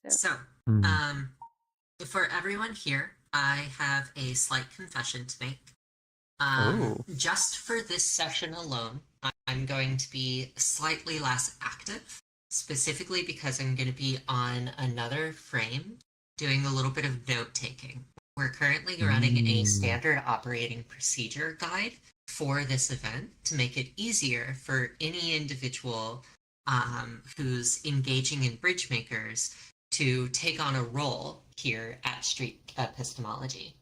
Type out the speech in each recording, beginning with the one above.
So, Mm. for everyone here, I have a slight confession to make. Oh. Just for this session alone, I'm going to be slightly less active, specifically because I'm going to be on another frame doing a little bit of note taking. We're currently running a standard operating procedure guide for this event to make it easier for any individual who's engaging in bridge makers to take on a role here at Street Epistemology.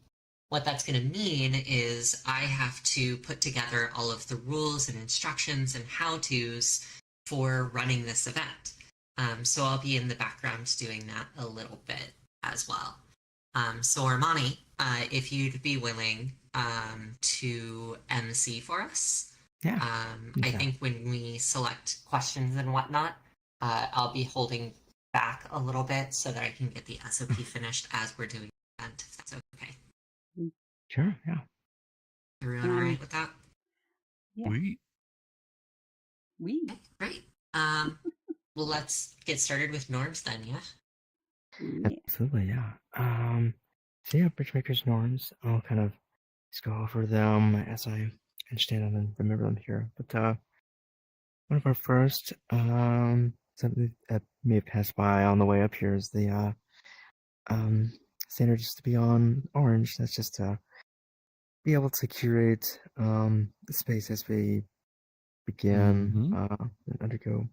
What that's going to mean is I have to put together all of the rules and instructions and how-tos for running this event. So I'll be in the background doing that a little bit as well. So Armani, if you'd be willing to MC for us. Yeah. I think when we select questions and whatnot, I'll be holding back a little bit so that I can get the SOP finished as we're doing the event, if that's okay. Sure, yeah. Everyone all right with that? Yeah. We. Okay, great. Well, let's get started with norms then, yeah? Absolutely, yeah. So yeah, Bridgemakers norms. I'll kind of just go over them as I understand them and remember them here. But one of our first, something that may have passed by on the way up here is the standard just to be on orange. That's just to be able to curate the space as we begin and undergo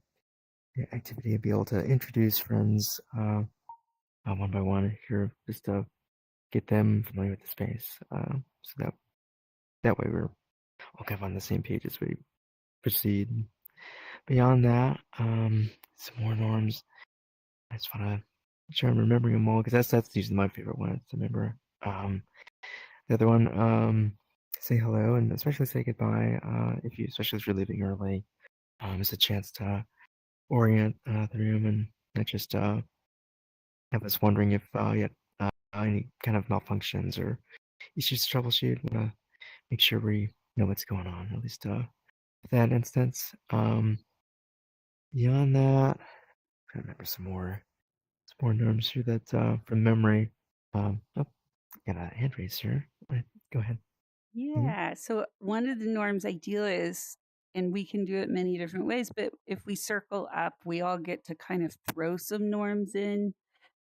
the activity, and be able to introduce friends one by one here, just to get them familiar with the space, so that way we're all kind of on the same page as we proceed. Beyond that, some more norms. I just want to make sure I'm remembering them all, because that's usually my favorite one to remember. The other one, say hello, and especially say goodbye, especially if you're leaving early. It's a chance to orient the room and not just have us wondering if any kind of malfunctions or issues to troubleshoot. We want to make sure we know what's going on, at least that instance. Beyond that, I'm trying to remember some more norms here that from memory. Oh, got a hand raised here. Go ahead. Yeah. So one of the norms ideal is, and we can do it many different ways, but if we circle up, we all get to kind of throw some norms in.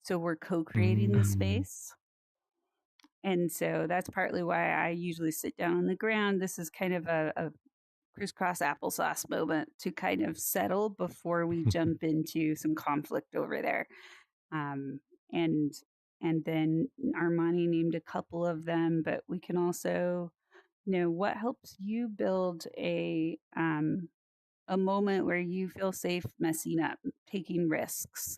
So we're co-creating the space. And so that's partly why I usually sit down on the ground. This is kind of a crisscross applesauce moment to kind of settle before we jump into some conflict over there. And then Armani named a couple of them, but we can also, what helps you build a moment where you feel safe messing up, taking risks,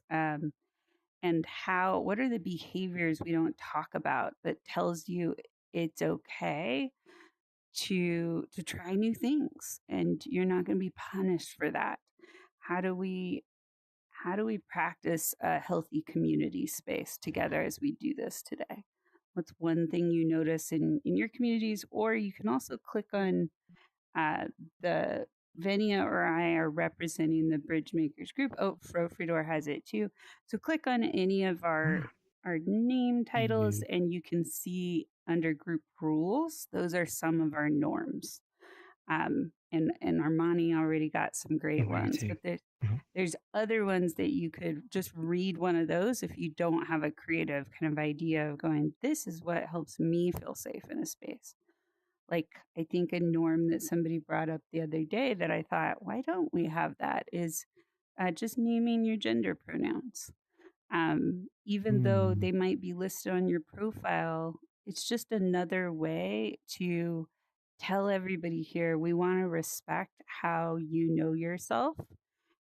and what are the behaviors we don't talk about but tells you it's okay to try new things and you're not going to be punished for that. How do we practice a healthy community space together as we do this today? What's one thing you notice in your communities? Or you can also click on the Venia or I are representing the Bridge Makers group. Oh, Frofridor has it too. So click on any of our name titles and you can see under group rules, those are some of our norms. And Armani already got some great ones, but there's other ones that you could just read one of those if you don't have a creative kind of idea of going, this is what helps me feel safe in a space. Like, I think a norm that somebody brought up the other day that I thought, why don't we have that, is just naming your gender pronouns. Even though they might be listed on your profile, it's just another way to tell everybody here, we want to respect how you know yourself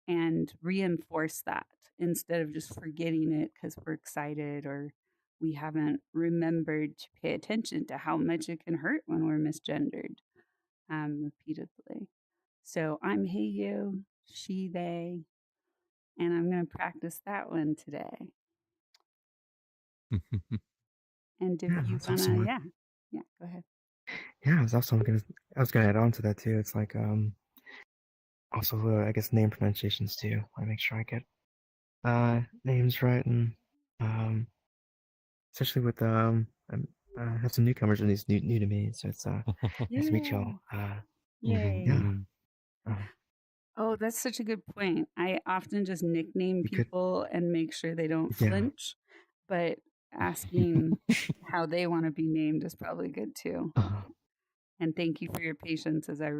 and reinforce that instead of just forgetting it because we're excited or we haven't remembered to pay attention to how much it can hurt when we're misgendered repeatedly. So I'm he, you, she, they, and I'm going to practice that one today. And if you want to, yeah, go ahead. Yeah, I was gonna add on to that too. It's like also I guess name pronunciations too. I make sure I get names right and Especially with I have some newcomers and these new to me, so it's nice to meet Yeah. y'all. Yay. Yeah. Oh, that's such a good point. I often just nickname We could, people and make sure they don't yeah. flinch, but asking how they want to be named is probably good too. And thank you for your patience as I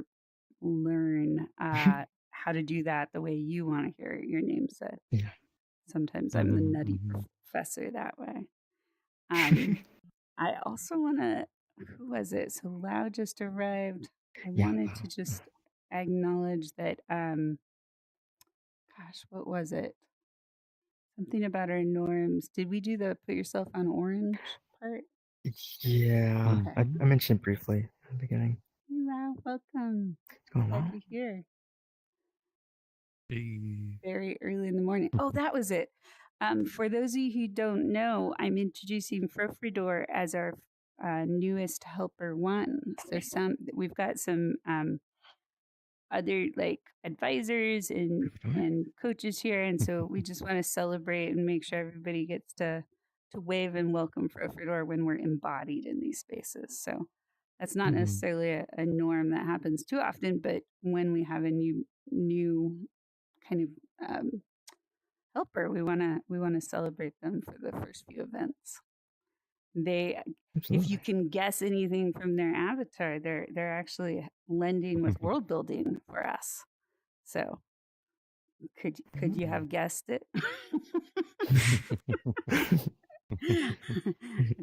learn how to do that the way you want to hear your name said. Yeah. Sometimes I'm the nutty professor that way. I also want to, who was it? So Lau just arrived. I Yeah. wanted to just acknowledge that, gosh, what was it? Something about our norms. Did we do the put yourself on orange part? Yeah. Okay. I mentioned it briefly in the beginning. Hey, Lau, welcome. What's going Glad on? you're here. Hey. Very early in the morning. Oh, that was it. For those of you who don't know, I'm introducing Frofridor as our newest helper one. So we've got some other like advisors and coaches here, and so we just want to celebrate and make sure everybody gets to wave and welcome Frofridor when we're embodied in these spaces. So that's not necessarily a norm that happens too often, but when we have a new kind of helper, we want to celebrate them for the first few events. They, if you can guess anything from their avatar, they're actually lending with world building for us. So could you have guessed it? I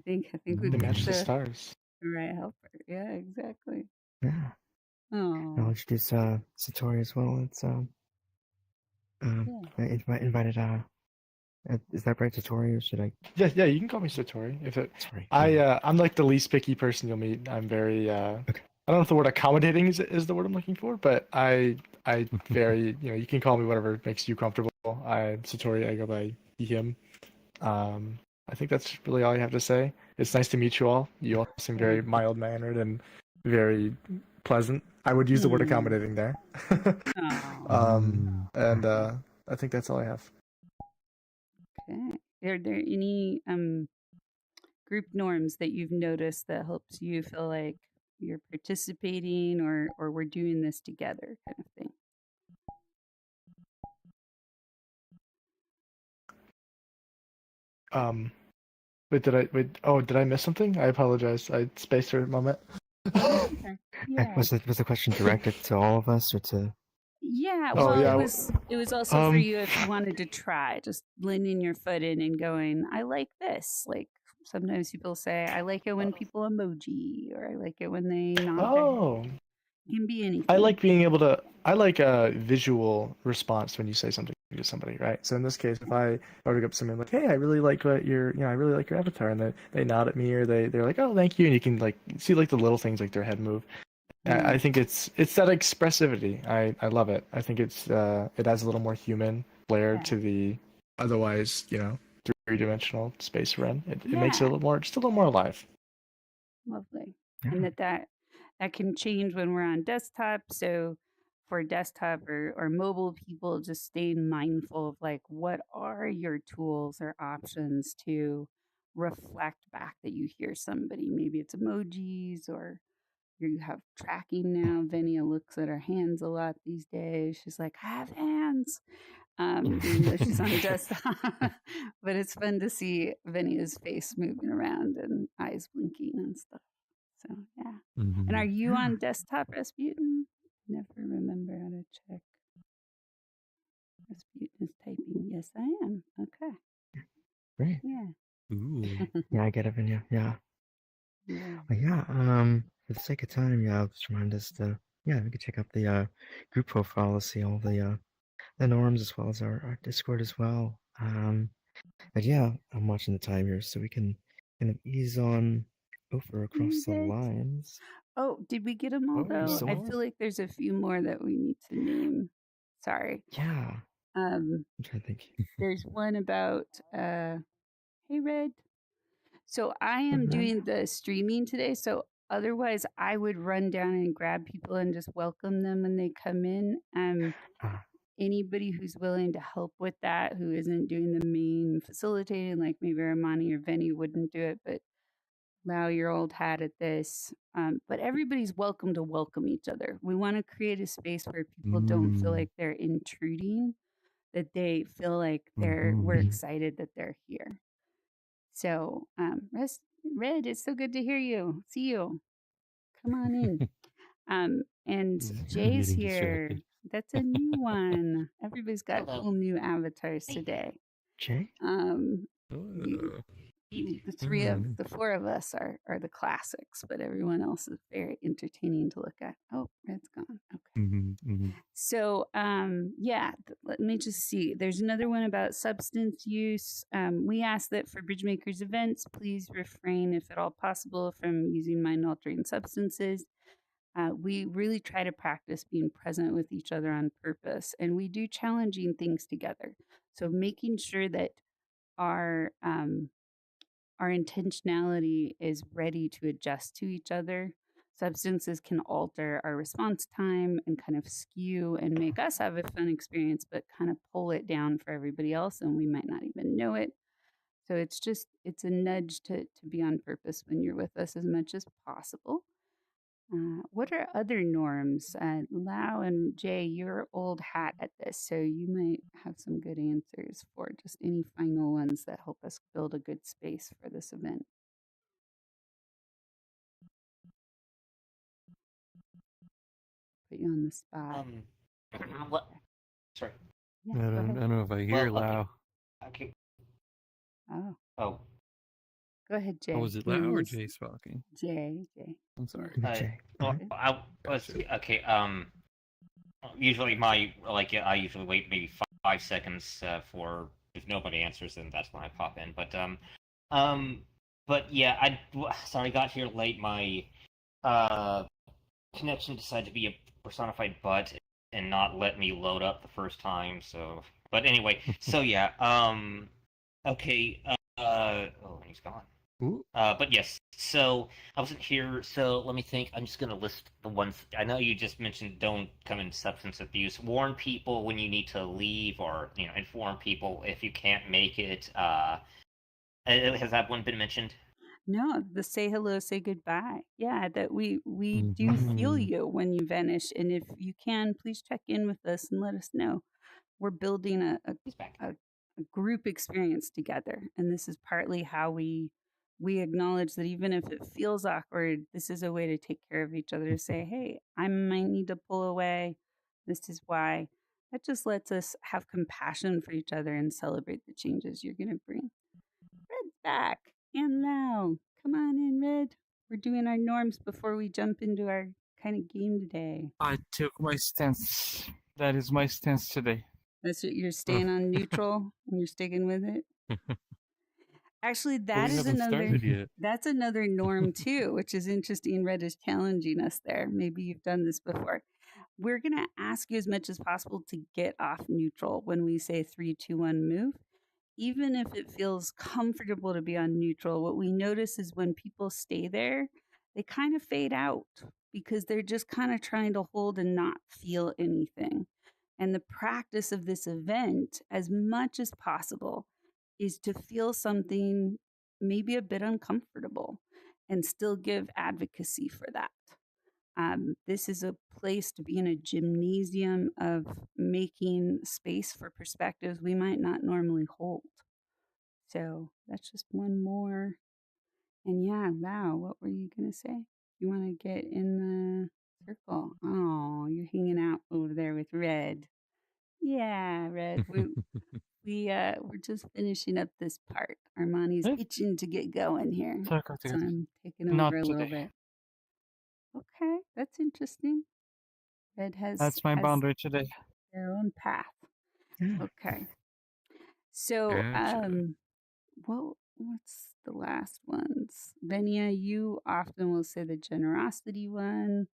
think we They match picked the the stars. right helper. Yeah, exactly. Yeah. Oh, I'll introduce Satori as well. It's I invited is that right, Satori, or should I? Yeah, you can call me Satori. Sorry. I'm like the least picky person you'll meet. I'm very Okay. I don't know if the word accommodating is the word I'm looking for, but I very you can call me whatever makes you comfortable. I'm Satori, I go by he, him. I think that's really all I have to say. It's nice to meet you all. You all seem very mild mannered and very pleasant. I would use the word accommodating there. And I think that's all I have. Okay. Are there any group norms that you've noticed that helps you feel like you're participating or we're doing this together kind of thing? Did I miss something? I apologize. I spaced for a moment. Okay. Yeah. Was the question directed to all of us or to? Yeah, Oh, well, yeah. it was also for you if you wanted to try, just leaning your foot in and going, I like this. Like sometimes people say, I like it when people emoji, or I like it when they nod their head. It can be anything. I like being able to. I like a visual response when you say something to somebody, right? So in this case, if I were to go up to someone like, "Hey, I really like what I really like your avatar," and they nod at me or they're like, "Oh, thank you," and you can like see like the little things like their head move. I think it's that expressivity. I love it. I think it adds a little more human flair to the otherwise three-dimensional space we're in. It makes it a little more alive. Lovely. And that can change when we're on desktop. So for desktop or mobile people, just staying mindful of like what are your tools or options to reflect back that you hear somebody. Maybe it's emojis or you have tracking now. Venia looks at her hands a lot these days. She's like, I have hands. Even though she's on a desktop. But it's fun to see Venia's face moving around and eyes blinking and stuff. So yeah. And are you on desktop, Rasputin? Never remember how to check. Rasputin is typing. Yes, I am. Okay. Great. Yeah. Ooh. Yeah, I get it, Vinya. Yeah. Yeah. But yeah, for the sake of time, I'll just remind us to, we can check out the group profile to see all the norms as well as our Discord as well. But yeah, I'm watching the time here, so we can kind of ease on over across the lines. Oh, did we get them all though? I feel like there's a few more that we need to name. Sorry. Yeah. I'm trying to think. There's one about hey Red. So I am doing the streaming today, so otherwise I would run down and grab people and just welcome them when they come in. anybody who's willing to help with that, who isn't doing the main facilitating, like maybe Armani or Venny wouldn't do it, but allow your old hat at this. But everybody's welcome to welcome each other. We want to create a space where people don't feel like they're intruding, that they feel like we're excited that they're here. So, Red, it's so good to hear you. See you. Come on in. And I'm Jay's getting here. distracted. That's a new one. Everybody's got Hello. cool new avatars Hey. today. Jay? The four of us are the classics, but everyone else is very entertaining to look at. Oh, Red's gone. Okay. So, let me just see. There's another one about substance use. We ask that for Bridgemakers events, please refrain, if at all possible, from using mind-altering substances. We really try to practice being present with each other on purpose, and we do challenging things together. So making sure that our intentionality is ready to adjust to each other. Substances can alter our response time and kind of skew and make us have a fun experience, but kind of pull it down for everybody else, and we might not even know it. So it's a nudge to be on purpose when you're with us as much as possible. What are other norms? Lau and Jay, you're old hat at this, so you might have some good answers for just any final ones that help us build a good space for this event. Put you on the spot. What? Sorry. Yeah, I go don't ahead. know if I hear Well, okay. Lau. Okay. Oh, Oh, go ahead, Jay. Oh, was it We Lau or missed- Jay talking? Jay. I'm sorry. Okay. Jay. well, Okay. I was okay. Usually I usually wait maybe 5 seconds for if nobody answers, then that's when I pop in. But yeah, sorry, I got here late. My connection decided to be a personified butt and not let me load up the first time. So, but anyway, so yeah. Okay. Oh, he's gone. Ooh. But yes, so I wasn't here, so let me think. I'm just going to list the ones. I know you just mentioned don't come into substance abuse. Warn people when you need to leave, or inform people if you can't make it. Has that one been mentioned? No, the say hello, say goodbye. Yeah, that we do feel you when you vanish, and if you can, please check in with us and let us know. We're building He's back. a group experience together, and this is partly how we acknowledge that even if it feels awkward, this is a way to take care of each other, to say, hey, I might need to pull away, this is why. That just lets us have compassion for each other and celebrate the changes you're going to bring. Red's back. And now, come on in, Red. We're doing our norms before we jump into our kind of game today. I took my stance. That is my stance today. That's what you're staying on neutral and you're sticking with it. Actually, Well, we haven't started yet. that's another norm too, which is interesting. Red is challenging us there. Maybe you've done this before. We're gonna ask you as much as possible to get off neutral when we say 3, 2, 1, move. Even if it feels comfortable to be on neutral, what we notice is when people stay there, they kind of fade out because they're just kind of trying to hold and not feel anything. And the practice of this event, as much as possible, is to feel something maybe a bit uncomfortable and still give advocacy for that. This is a place to be in a gymnasium of making space for perspectives we might not normally hold. So that's just one more. And yeah, Lau, what were you going to say? You want to get in the circle? Oh, you're hanging out over there with Red. Yeah, Red. We're just finishing up this part. Armani's itching to get going here. So I'm taking over Not a little today. bit. Okay, that's interesting. Red That's my boundary today. their own path. Yeah. Okay. So, Gotcha. what's the last ones? Venia, you often will say the generosity one.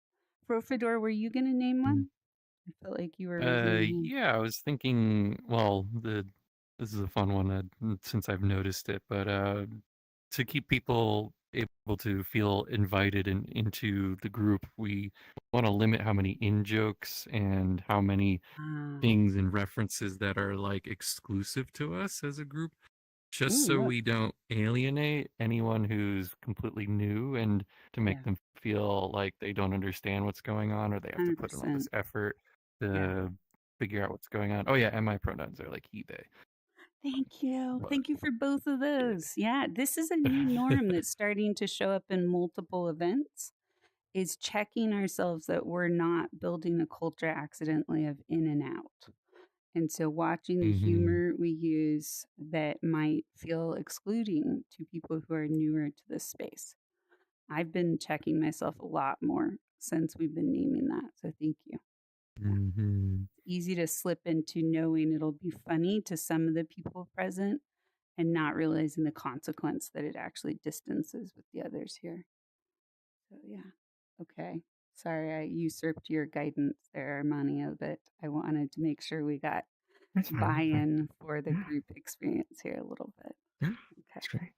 Profidor, were you going to name one? I felt like you were raising your hand. Yeah, I was thinking, well, this is a fun one since I've noticed it, but to keep people able to feel invited into the group, we want to limit how many in-jokes and how many things and references that are like exclusive to us as a group, just so we don't alienate anyone who's completely new, and to make them feel like they don't understand what's going on, or they have to put in all this effort to figure out what's going on. Oh yeah, and my pronouns are like he, they. Thank you. Thank you for both of those. Yeah, this is a new norm that's starting to show up in multiple events, is checking ourselves that we're not building a culture accidentally of in and out. And so watching the humor we use that might feel excluding to people who are newer to this space. I've been checking myself a lot more since we've been naming that. So thank you. It's easy to slip into knowing it'll be funny to some of the people present and not realizing the consequence that it actually distances with the others here. So yeah. Okay. Sorry, I usurped your guidance there, Armania, but I wanted to make sure we got buy-in for the group experience here a little bit. Yeah, okay. That's great.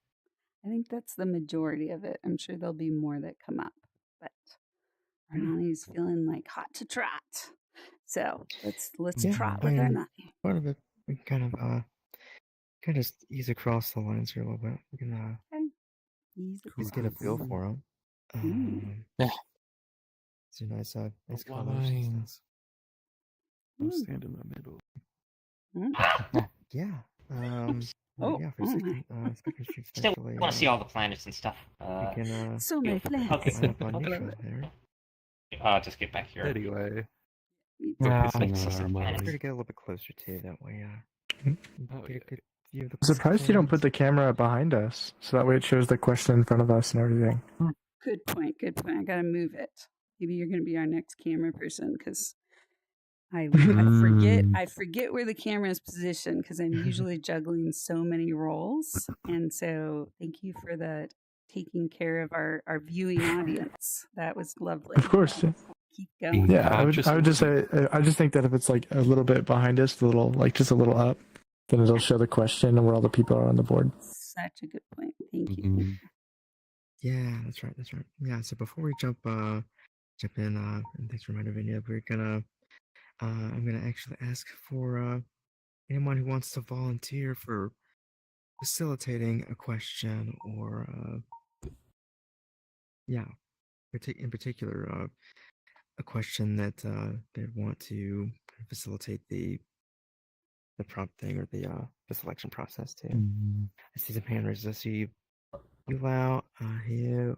I think that's the majority of it. I'm sure there'll be more that come up, but Armania's feeling like hot to trot. So let's trot with Armania. Part of it, we can kind of just ease across the lines here a little bit. We can just get a feel for them. It's a nice colors. I'll stand in the middle. Yeah. Yeah, for Still want to see all the planets and stuff. We can, so many planets. line up on neutral there. I'll just get back here. Anyway. Focusing on our mind. Better get a little bit closer to that way. I'm surprised you don't put the camera behind us, so that way it shows the question in front of us and everything. Good point. Good point. I gotta move it. Maybe you're gonna be our next camera person, because I forget where the camera is positioned, because I'm usually juggling so many roles. And so thank you for the taking care of our viewing audience. That was lovely. Of course. Keep going. Yeah, I would just say, I just think that if it's like a little bit behind us, just a little up, then it'll show the question and where all the people are on the board. Such a good point. Thank you. Yeah, that's right. Yeah, so before we jump in, and thanks for reminding me, I'm gonna actually ask for anyone who wants to volunteer for facilitating a question, or in particular, a question that they want to facilitate the prompting or the selection process too. I see some hand raises. I see you, Lau, here.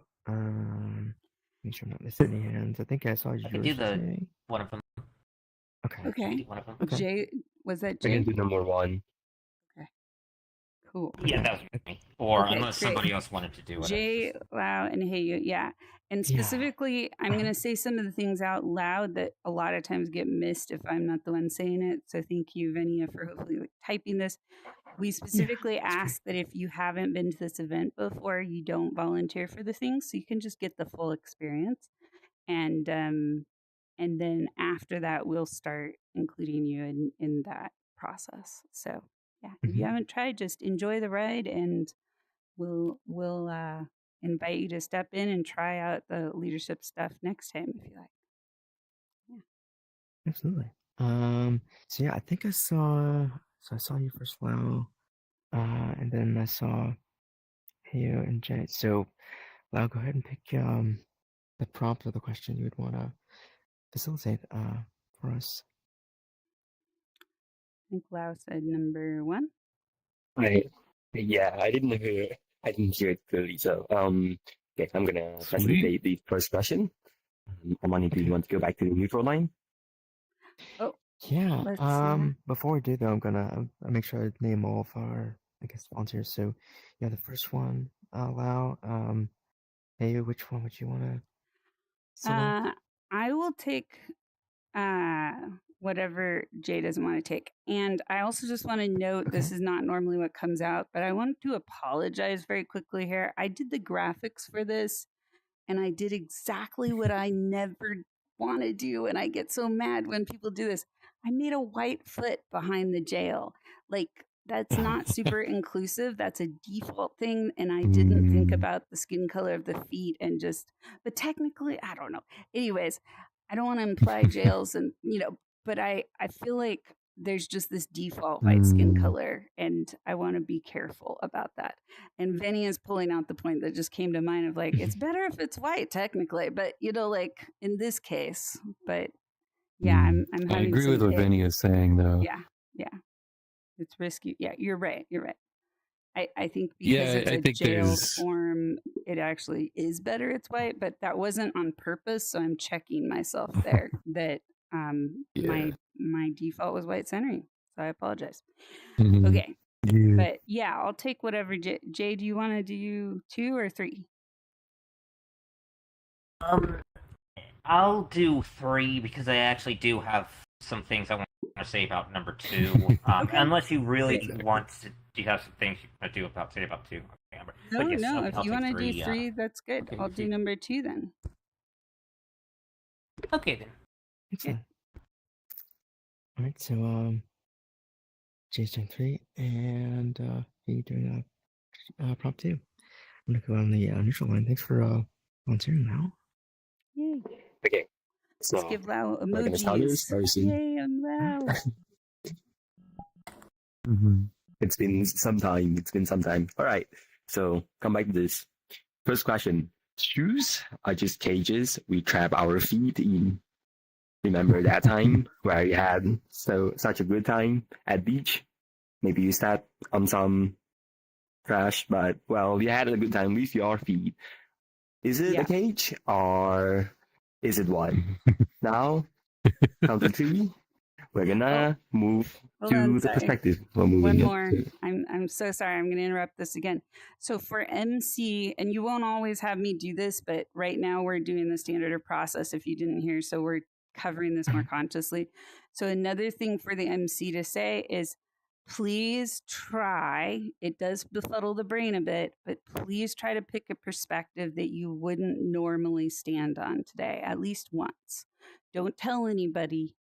Make sure I'm not missing any hands. I think I saw yours. I can do one of them. Okay. One of them. Okay. Jay, was that Jay? I can do number one. Okay. Cool. Yeah, that was me. Or unless somebody else wanted to do it. Jay, Lau, and Heyu. Yeah. And specifically, I'm going to say some of the things out loud that a lot of times get missed if I'm not the one saying it. So thank you, Venia, for hopefully typing this. We specifically ask that if you haven't been to this event before, you don't volunteer for the thing, so you can just get the full experience. And then after that, we'll start including you in that process. So yeah, if you haven't tried, just enjoy the ride, and we'll invite you to step in and try out the leadership stuff next time if you like. Yeah. Absolutely. So yeah, I think I saw you first, Lau, and then I saw Heyo and Jay. So Lau, go ahead and pick the prompt or the question you would want to facilitate for us. I think Lau said number one. I didn't hear it clearly. So okay, I'm gonna facilitate the first question. Armani, do you want to go back to the neutral line? Oh yeah. Before we do though, I'm gonna make sure I name all of our volunteers. So yeah, the first one, Lau. Hey, which one would you want to select? I will take whatever Jay doesn't want to take. And I also just want to note, this is not normally what comes out, but I want to apologize very quickly here. I did the graphics for this, and I did exactly what I never want to do, and I get so mad when people do this. I made a white foot behind the jail. Like, that's not super inclusive. That's a default thing. And I didn't think about the skin color of the feet and but technically, I don't know. Anyways, I don't want to imply jails and, but I feel like there's just this default white skin color and I want to be careful about that. And Vinny is pulling out the point that just came to mind of like, it's better if it's white technically, but like in this case, but yeah, I'm I having agree with what Vinny is saying, though. Yeah. It's risky. Yeah, you're right. I think Yeah, because I it's a think jail there's- form, it actually is better it's white, but that wasn't on purpose. So I'm checking myself there that Yeah. my default was white centering. So I apologize. Mhm. Okay. Yeah. But yeah, I'll take whatever. Jay, do you want to do 2 or 3? I'll do 3 because I actually do have some things I want to say about number 2. Okay. Unless you really Exactly. want to, do you have some things you want to say about 2? Okay, Amber. No, But yes, no. okay, If I'll you take want to do 3, 3, that's good. okay, I'll do number 2 then. Okay then. Excellent. All right, so Jay's doing 3, and you doing prompt 2. I'm gonna go on the neutral line. Thanks for volunteering now. Yay. Okay. Let's So give Lau we're gonna start this emojis. very soon. Yay, I'm Lau. It's been some time. All right. So come back to this. First question. Shoes are just cages we trap our feet in. Remember that time where you had such a good time at beach? Maybe you stepped on some trash, but well, you had a good time with your feet. Is it Yeah. a cage or is it what? Now, count to 3. We're gonna move Hold to on, the sorry. perspective. We're moving One it more. to- I'm so sorry. I'm going to interrupt this again. So for MC, and you won't always have me do this, but right now we're doing the standard of process if you didn't hear. So we're covering this more consciously. So another thing for the MC to say is please try, it does befuddle the brain a bit, but please try to pick a perspective that you wouldn't normally stand on today, at least once. Don't tell anybody,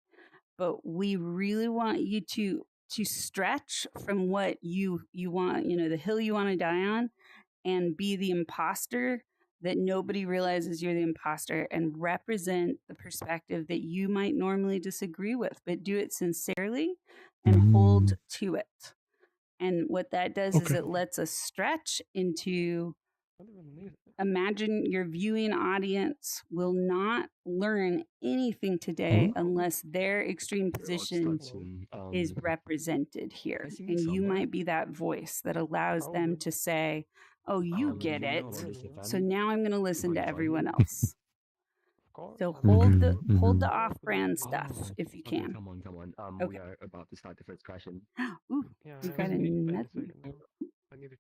but we really want you to stretch from what you want, the hill you want to die on, and be the imposter that nobody realizes you're the imposter, and represent the perspective that you might normally disagree with, but do it sincerely and hold to it. And what that does is Okay. it lets us stretch into, imagine your viewing audience will not learn anything today unless their extreme position is represented here. And you might be that voice that allows them to say, oh, you get it. So now I'm going to listen to everyone else. So hold the off-brand stuff if you can. Come on. Okay. We are about to start the first question. Ooh, you got another.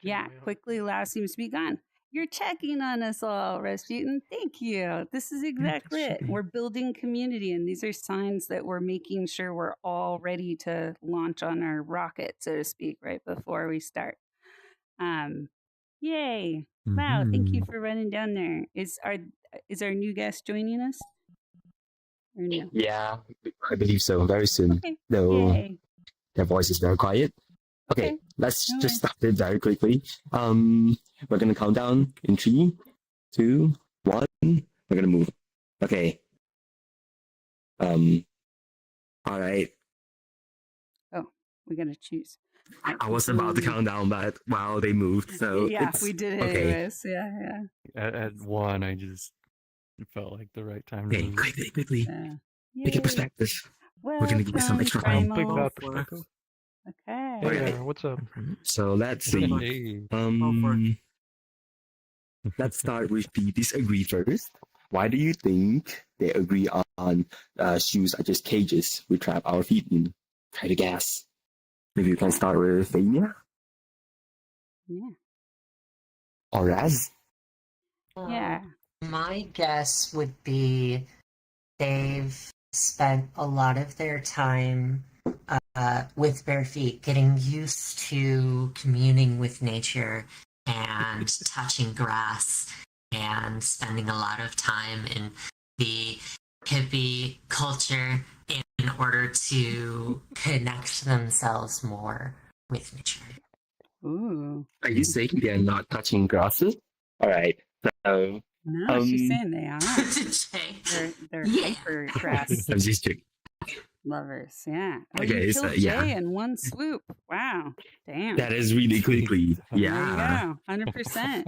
Yeah, quickly, Lau seems to be gone. You're checking on us all, Rasputin. Thank you. This is exactly it. We're building community, and these are signs that we're making sure we're all ready to launch on our rocket, so to speak, right before we start. Yay. Wow, thank you for running down there. Is our new guest joining us? Or no? Yeah, I believe so. Very soon. Okay. Though Yay. their voice is very quiet. Okay, Okay. let's No just worries. start it very quickly. We're gonna count down in 3, 2, 1. We're gonna move. Okay. All right. We got to choose. I was about to count down, but wow, they moved. So yeah, it's, we did it okay. anyways. Yeah. At 1, I just it felt like the right time to Okay, move. quickly. Make Yay. it perspective. Welcome, gonna give you some extra time. Big Primal. bad perspective. Okay. Okay. Hey, what's up? So let's see. Hey. Let's start with the disagree first. Why do you think they agree on shoes are just cages we trap our feet in? Try to guess. Maybe you can start with Fania Yeah. or Raz. Yeah. My guess would be they've spent a lot of their time with bare feet, getting used to communing with nature and touching grass and spending a lot of time in the hippie culture in order to connect themselves more with nature. Ooh. Are you saying they're not touching grasses? All right. So, No, she's saying they are. Jay. They're Yeah. hyper grass I'm just joking. lovers. Yeah. Oh, Okay, you so, killed yeah. Jay in one swoop. Wow. Damn. That is really quickly. There Yeah. you go. 100%.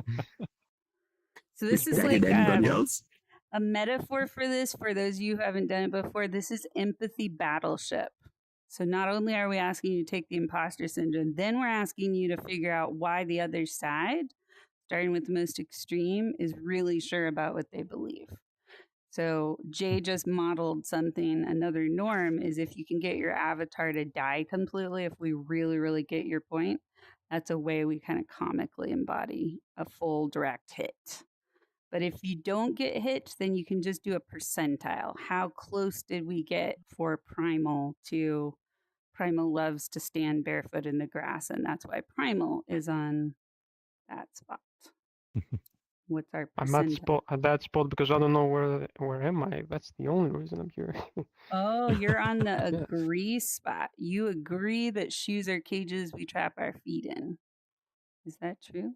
So this is Did like anybody else? a metaphor for this. For those of you who haven't done it before, this is empathy battleship. So not only are we asking you to take the imposter syndrome, then we're asking you to figure out why the other side, starting with the most extreme, is really sure about what they believe. So Jay just modeled something. Another norm is if you can get your avatar to die completely, if we really, really get your point, that's a way we kind of comically embody a full direct hit. But if you don't get hit, then you can just do a percentile. How close did we get for Primal to Primal loves to stand barefoot in the grass, and that's why Primal is on that spot. What's our I'm percentile? at that spot because I don't know where am I. That's the only reason I'm here. Oh, you're on the Yes. agree spot. You agree that shoes are cages we trap our feet in. Is that true?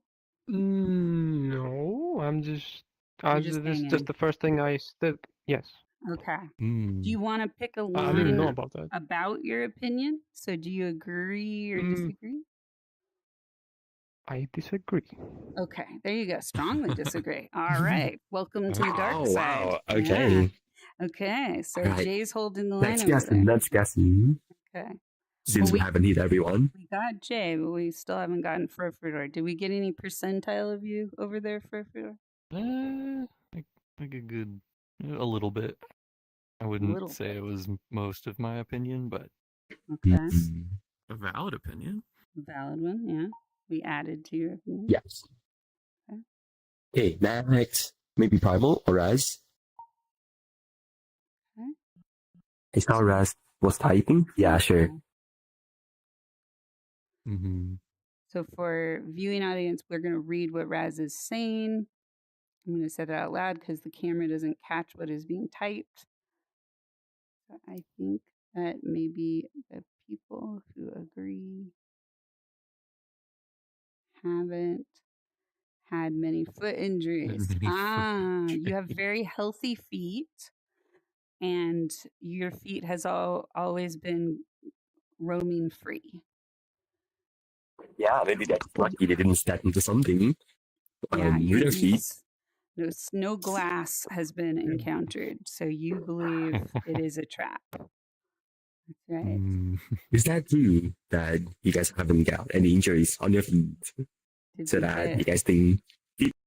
No, I'm just. You're just This is hanging. just the first thing I said. Yes. Okay. Mm. Do you want to pick a I didn't know line about that. about your opinion? So do you agree or disagree? I disagree. Okay, there you go. Strongly disagree. All right. Welcome to the dark Oh, side. wow. Okay. Yeah. Okay, so All right. Jay's holding the line Next over guessing. there. Next guessing. Okay. Since Well, we haven't hit everyone. We got Jay, but we still haven't gotten Furfridor. Did we get any percentile of you over there, Furfridor? Like a little bit. I wouldn't little say bit. it was most of my opinion, but Okay. Mhm. a valid opinion. Valid one, yeah. We added to your opinion. Yes. Okay. Okay, next. Maybe Primal or Raz. Okay. I saw Raz was typing. Yeah, sure. Okay. Mm-hmm. So for viewing audience, we're going to read what Raz is saying. I'm going to say that out loud because the camera doesn't catch what is being typed. So I think that maybe the people who agree haven't had many foot injuries. You have very healthy feet, and your feet has always been roaming free. Yeah, maybe that's lucky they didn't step into something. Yeah, With their feet. no glass has been encountered, so you believe it is a trap. That's right. Is that true that you guys haven't got any injuries on your feet? Did So we that get- you guys think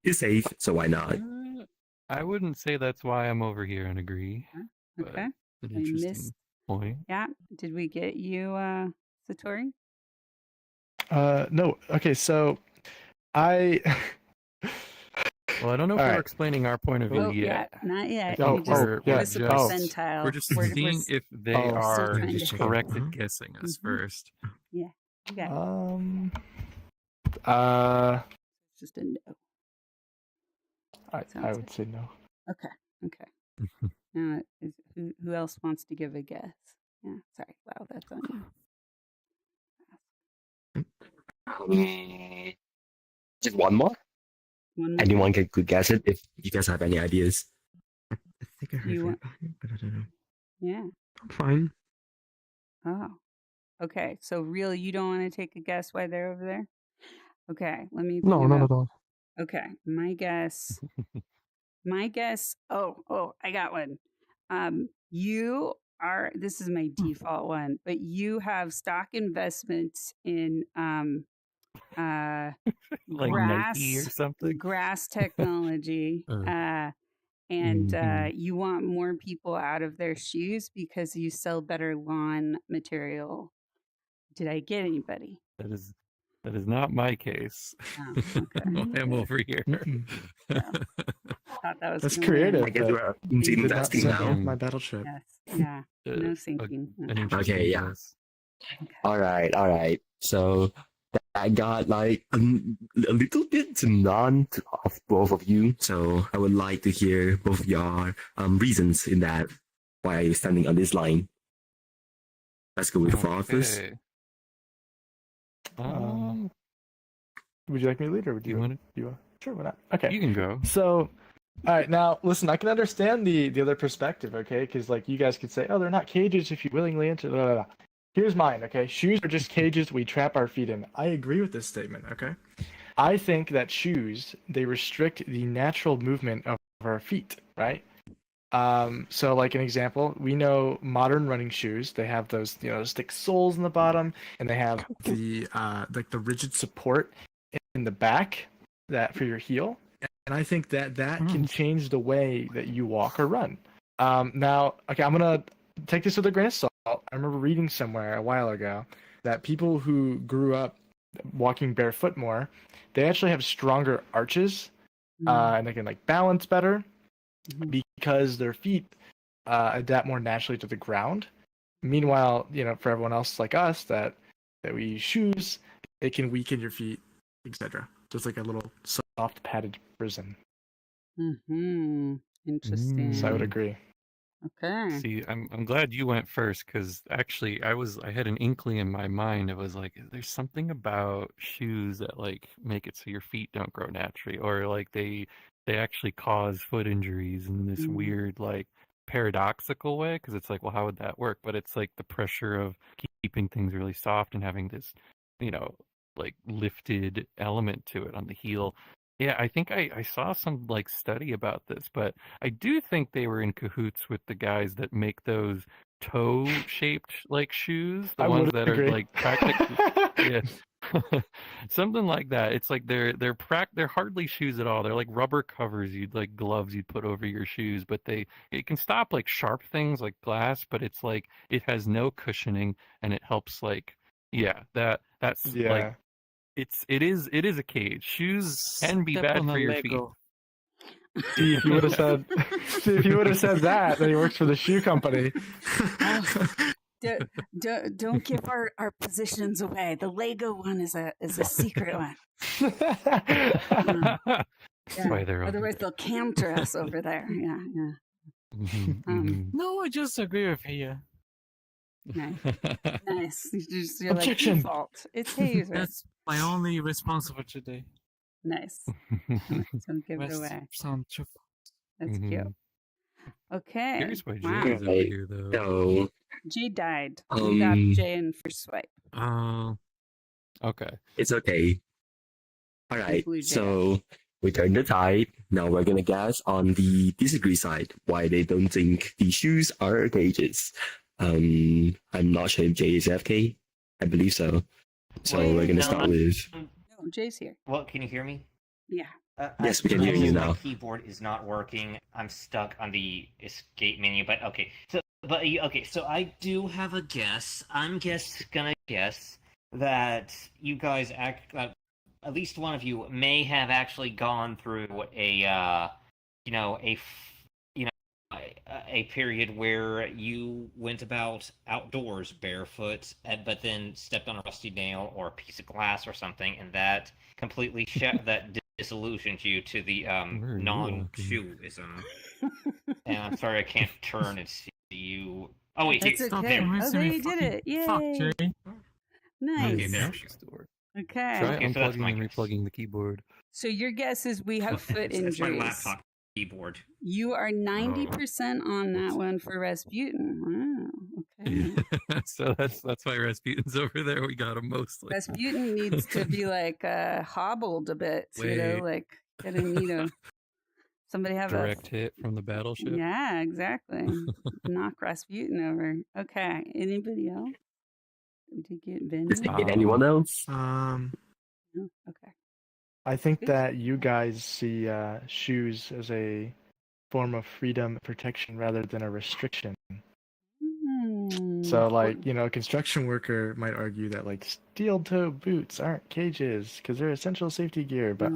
it's safe, so why not? I wouldn't say that's why I'm over here and agree. but Okay. An I interesting missed- point. Yeah. Did we get you, Satori? No. Okay, so I. Well, I don't know if All we're right. explaining our point of view Oh, yet. not yet. Oh, You just oh, give yeah, us a just- percentile. We're just We're seeing s- if they Oh. are trying to hit. correct at guessing us Mhm. first. you got it's just a no. I Sounds would say no. Okay. Now, who else wants to give a guess? Yeah, sorry. Wow, that's on you. Just one more? One more. Anyone could guess it if you guys have any ideas. I think I heard You that want- about it, but I don't know. Yeah. I'm fine. Oh. Okay. So, real, you don't want to take a guess why they're over there? Okay. Let me. No, think not about- at all. Okay. My guess. Oh, I got one. You are. This is my default one, but you have stock investments in Like Nike or something. grass technology. And you want more people out of their shoes because you sell better lawn material. Did I get anybody? That is not my case. Oh, okay. I am over here. Thought that was That's gonna creative. win. I guess but we're you into did not investing set now. off my battleship. Yes. Yeah. No Uh, thinking. An interesting Okay, yeah. guess. All right. So I got like a little bit to none of both of you. So I would like to hear both of your reasons in that why are you standing on this line. Let's go with the first. Okay. Would you like me to lead, or would you you? want Sure, why not? Okay. You can go. So, all right, now listen. I can understand the other perspective, okay? Because like you guys could say, oh, they're not cages if you willingly enter. Blah, blah, blah. Here's mine, okay? Shoes are just cages we trap our feet in. I agree with this statement, okay? I think that shoes, they restrict the natural movement of our feet, right? So like an example, we know modern running shoes, they have those, those thick soles in the bottom, and they have the like the rigid support in the back that for your heel. And I think that can change the way that you walk or run. Now, okay, I'm gonna take this with a grain of salt. I remember reading somewhere a while ago that people who grew up walking barefoot more, they actually have stronger arches, and they can like balance better because their feet adapt more naturally to the ground. Meanwhile, for everyone else like us that we use shoes, it can weaken your feet, etc. Just like a little soft padded prison. Interesting. So I would agree. Okay. See, I'm glad you went first, because actually I had an inkling in my mind. It was like, there's something about shoes that like make it so your feet don't grow naturally, or like they actually cause foot injuries in this weird like paradoxical way, because it's like, well, how would that work? But it's like the pressure of keeping things really soft and having this, like lifted element to it on the heel. Yeah, I think I saw some like study about this, but I do think they were in cahoots with the guys that make those toe-shaped like shoes, the I ones would that agree. are like practically, yeah, something like that. It's like they're hardly shoes at all. They're like rubber covers, like gloves you'd put over your shoes, but it can stop like sharp things like glass, but it's like it has no cushioning, and it helps like that's Yeah. like. It is a cage. Shoes can be Step bad on for a your Lego. See, if you would have said that, then he works for the shoe company. Don't give our positions away. The Lego one is a secret one. That's why they're over Otherwise, they'll counter us over there. Yeah. No, I just agree with you. Nice. You're like Objection. default. It's Hazer. That's my only response for today. Nice. Don't give it Rest away. sound truthful. That's cute. Okay. Curious why Jay Wow. is over here though. So, Jay died. We got Jay in first swipe. Oh, okay. it's okay. All right. Blue Jay. So we turned the tide. Now we're gonna guess on the disagree side why they don't think the shoes are cages. I'm not sure if Jay is FK. I believe so. So Wait, we're gonna no, start with. No, Jay's here. Well, can you hear me? Yeah. Yes, we can hear you now. My keyboard is not working. I'm stuck on the escape menu. But okay, so I do have a guess. I'm gonna guess that you guys at least one of you may have actually gone through a period where you went about outdoors barefoot, but then stepped on a rusty nail or a piece of glass or something, and that completely disillusioned you to the non-shoeism. And I'm sorry I can't turn and see you. Oh wait, That's Stop okay. convincing Oh, me. there you did it. Yay. Fuck, Jay. Nice. Okay, there. Okay. Try Okay, so that's unplugging my and guess. replugging the keyboard. So your guess is we have foot It's my injuries. laptop keyboard. You are 90% on that one for Rasputin. Wow. Okay. So that's why Rasputin's over there. We got him mostly. Rasputin needs to be like hobbled a bit, Wait. like gonna need somebody have Direct hit from the battleship. Yeah, exactly. Knock Rasputin over. Okay. Anybody else? Did you get Vinny? Anyone else? No? Okay. I think that you guys see shoes as a form of freedom protection rather than a restriction. So, like, a construction worker might argue that, like, steel-toe boots aren't cages because they're essential safety gear, but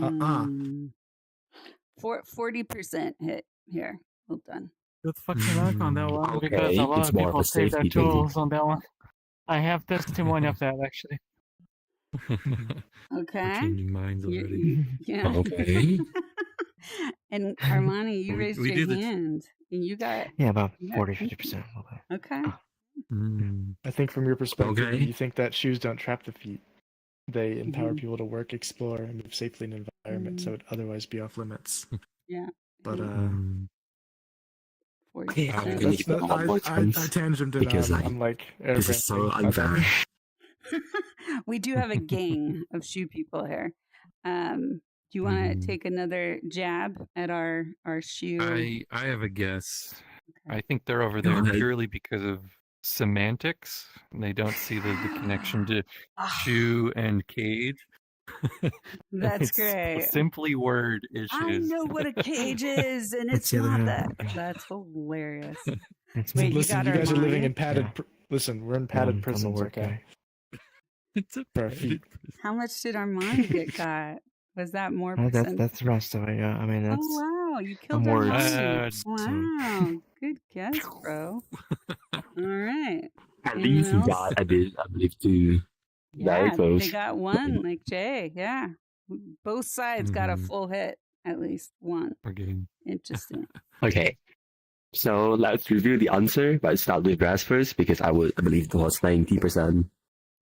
40% hit here. Well done. Good fucking luck on that one, Okay, because a lot it's of more of people a say their safety thing. tools on that one. I have testimony of that, actually. We're Okay. changing minds already. Yeah. Okay. And Armani, you We- raised we your do this- hand. And you got Yeah, about Yeah. 40-50%. okay. Mm. I think from your perspective, Okay. you think that shoes don't trap the feet. they empower Mhm. people to work, explore, and move safely in an environment that would otherwise be off limits. Yeah. But Mm. 40%. gonna that's give it that. a lot more I chance tangented because now. like I'm like this is so airbranding. My bad. unfair. We do have a gang of shoe people here. Do you want to Mhm. take another jab at our shoe? I have a guess. Okay. I think they're over Go there ahead. purely because of semantics. And they don't see the connection to shoe and cage. That's It's great. simply word I issues. know what a cage is, and it's the other not half. that. That's hilarious. It's Wait, me. you Listen, got you our guys are living in mind? padded. Yeah. Listen, we're in Yeah, padded I'm the prisons. work Okay. guy. It's a For our padded feet. prison. How much did Armani get got? Was that more That's percent? that's the rest of it. Yeah, I mean that's Oh wow, you killed words. Armani. So Wow, good guess, bro. All right. At Anyone least you else? got a bit, I believe, to very Yeah, close. they got one, like Jay. Yeah. Both sides got a Mhm. full hit, at least one. We're getting Interesting. Okay. So let's review the answer, but start with Brass first because I believe it was 90%.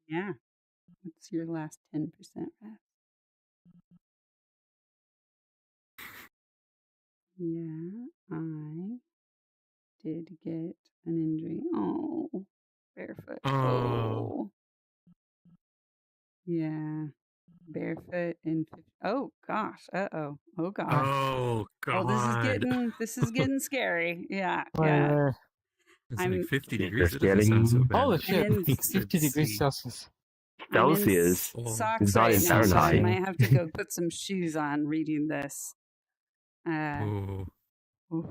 Yeah. What's your last 10%, Raz? Yeah, I did get an injury. Oh, barefoot. Oh. Oh. Yeah. Barefoot in oh gosh. Uh-oh. Oh gosh. Oh God. This is getting scary. Yeah. Wait, Yeah. wait. It's I'm- like 50 You're degrees. It doesn't sound so getting- bad. Holy It shit, And makes 50 it degrees seem- Celsius. I'm in Celsius. Oh. socks It's not right in now, so I Fahrenheit. might have to go put some shoes on reading this. Oh. Oof.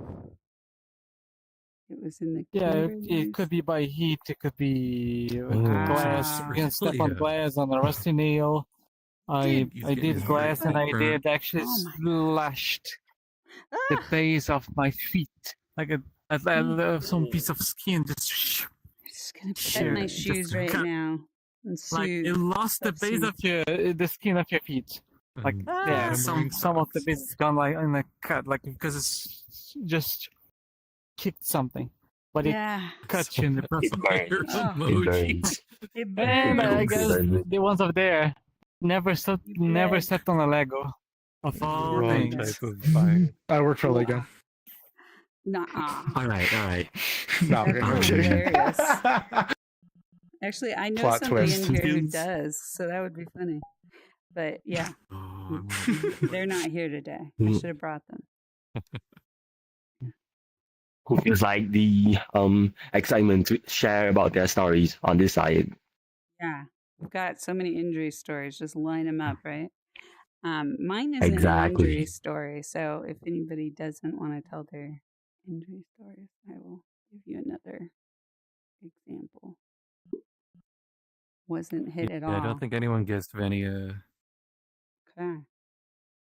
It was in the Yeah, Candies. it could be by heat, it could be Wow. glass. You can step on Yeah. glass on a rusty nail. I He's I getting did his glass heart and I burnt. did actually Oh my slashed the Ah! base of my feet. Like some piece of skin just I'm just gonna pet Sure, my just shoes right cut- now and like soothe. it lost the That's base soothe. of the skin of your feet. Like And yeah, Ah! some wearing of the socks. base is gone like in a cut, like because it's just kicked something, but Yeah. it cut you in the It process. burns. Oh. It Emoji. burns. It And I burns. guess the ones up there never bled. stepped on a Lego. Of all Wrong things. type of fire. I work for Lego. Nuh-uh. All right. No, That's I'm kidding. hilarious. Actually, I know Plot somebody twist. in here who Yes. does, so that would be funny. But yeah, Oh, they're not here today. I Mm. should have brought them. Who feels like the excitement to share about their stories on this side? Yeah, we've got so many injury stories. Just line them up, right? Mine isn't an Exactly. injury story, so if anybody doesn't want to tell their injury stories, I will give you another example. Wasn't hit at all. Yeah, I don't think anyone guessed Venia. Okay.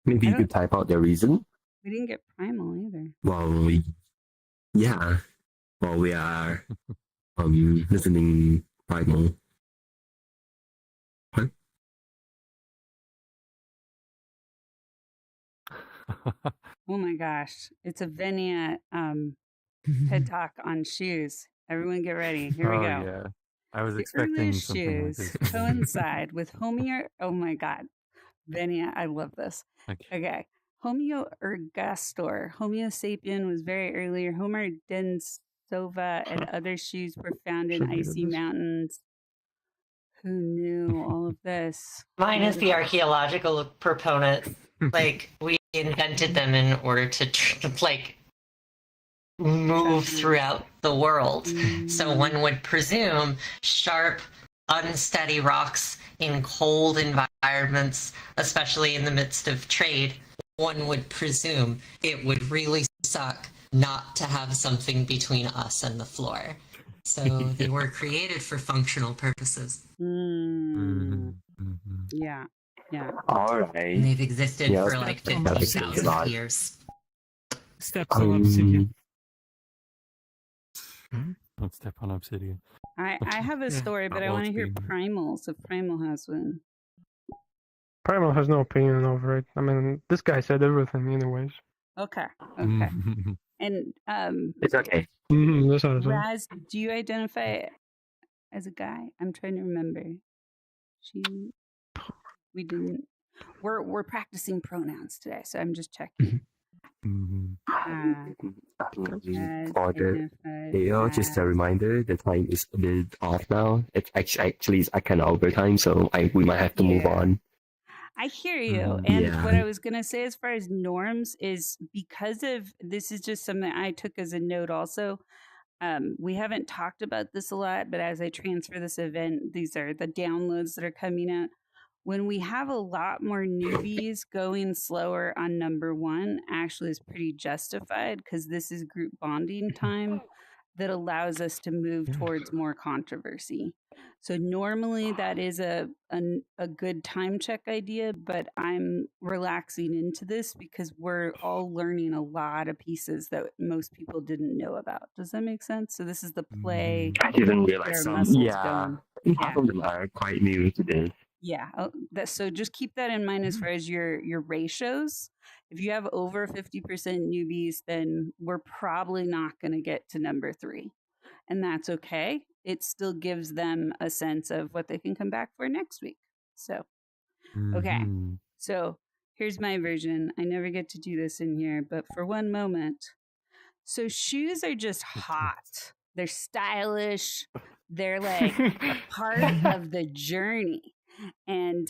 Maybe I you could type out the reason. We didn't get primal either. While we are listening primal. What? Oh my gosh. It's a Venia TED Talk on shoes. Everyone get ready. Here we Oh, go. yeah. I was The expecting earliest something like shoes this. coincide with Homo. Oh my God. Venia, I love this. Okay. Okay. Homo ergastor. Homo sapien was very earlier. Homo densova and other shoes were found in Should we read icy this? mountains. Who knew all of this? Mine is the archaeological proponent. Like, we invented them in order to like move throughout the world. So one would presume sharp, unsteady rocks in cold environments, especially in the midst of trade, one would presume it would really suck not to have something between us and the floor. So they were created for functional purposes. Mm, Mhm. yeah. Yeah. All And right. they've existed Yeah, for like that makes sense. 50,000 years. Steps on obsidian. Don't step on obsidian. I have a story, but I Well, want to it's hear being- Primal. So Primal has one. Primal has no opinion over it. I mean, this guy said everything, anyways. Okay. Okay. Mhm. And It's okay. That's how it's done. Raz, do you identify as a guy? I'm trying to remember. She We didn't. We're practicing pronouns today, so I'm just checking. Mhm. For the Dale, just a reminder, the time is a bit off now. It's actually I kind of overtime, so we might have to move Yeah. on. I hear you. Mhm. And Yeah. what I was going to say as far as norms is because of this is just something I took as a note also. We haven't talked about this a lot, but as I transfer this event, these are the downloads that are coming out. When we have a lot more newbies, going slower on number one actually is pretty justified because this is group bonding time that allows us to move towards more controversy. So normally that is a good time check idea, but I'm relaxing into this because we're all learning a lot of pieces that most people didn't know about. Does that make sense? So this is the play. I didn't Get realize our some. muscles Yeah, going. I think Yeah. half of them are quite new to this. Yeah. So just keep that in mind as far as your ratios. If you have over 50% newbies, then we're probably not going to get to number 3. And that's okay. It still gives them a sense of what they can come back for next week. So, okay. Mhm. So here's my version. I never get to do this in here, but for one moment. So shoes are just hot. They're stylish. They're like part of the journey. And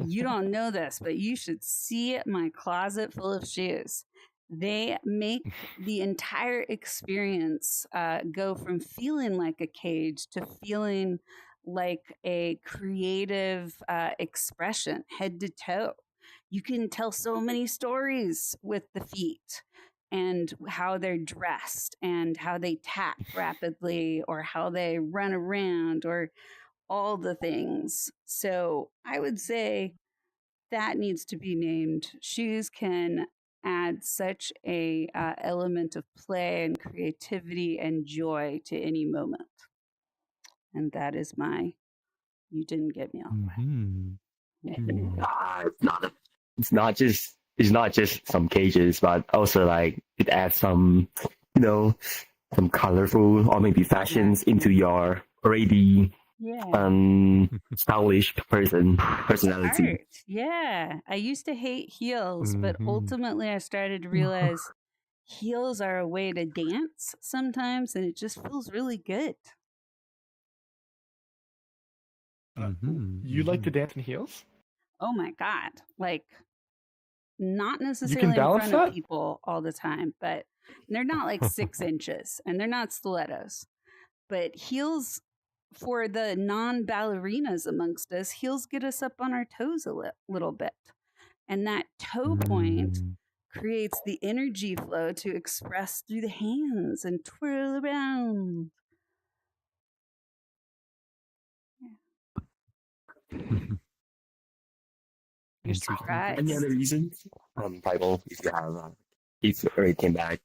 you don't know this, but you should see my closet full of shoes. They make the entire experience go from feeling like a cage to feeling like a creative expression, head to toe. You can tell so many stories with the feet and how they're dressed and how they tap rapidly or how they run around or all the things. So I would say that needs to be named. Shoes can add such a element of play and creativity and joy to any moment. And that is my you didn't get me all the way. Mhm. Mhm. It's not just some cages, but also like it adds some, some colorful or maybe fashions into your already Yeah. stylish personality. Art. Yeah. I used to hate heels, but Mhm. ultimately I started to realize heels are a way to dance sometimes and it just feels really good. Mhm. You like to Mhm. dance in heels? Oh my God. Like, not You necessarily can in balance front of that? people all the time, but they're not like 6 inches and they're not stilettos. But heels, for the non ballerinas amongst us, heels get us up on our toes a little bit. And that toe point Mm. creates the energy flow to express through the hands and twirl around. You're Interesting. surprised. Any other reasons? Bible, if you have, if you already came back,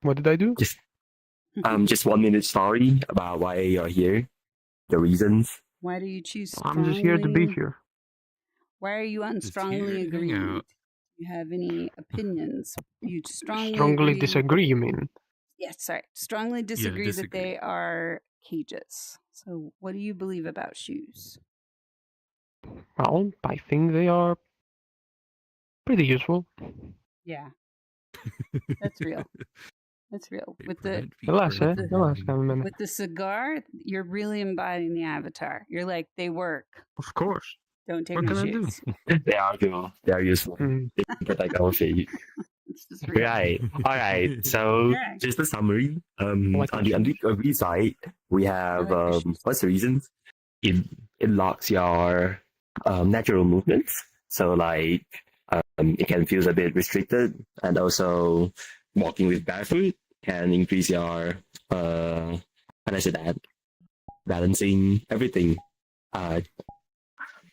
What did I do? just 1 minute story about why you're here, the reasons. Why do you choose I'm just here to be here. Why are you on Just strongly here to hang agreed? out. Do you have any opinions? You strongly Strongly agree. disagree, you mean? Yes, sorry. Strongly disagree that disagree. they are cages. So, what do you believe about shoes? Well, I think they are pretty useful. Yeah, that's real. That's real. They With the prevent feet Relax, from eh? the- Relax, moving. have a minute. with the cigar, you're really embodying the avatar. You're like, they work. Of course. Don't take What my can I do? shoes. They are good. They are useful. Hmm. They protect our feet. It's just real. Right. All right. So Yeah. just a summary. like On the agree side, we have I like the shoes. what's the reason? It locks your natural movements. So like it can feel a bit restricted, and also walking with barefoot can increase your how can I say that? Balancing everything.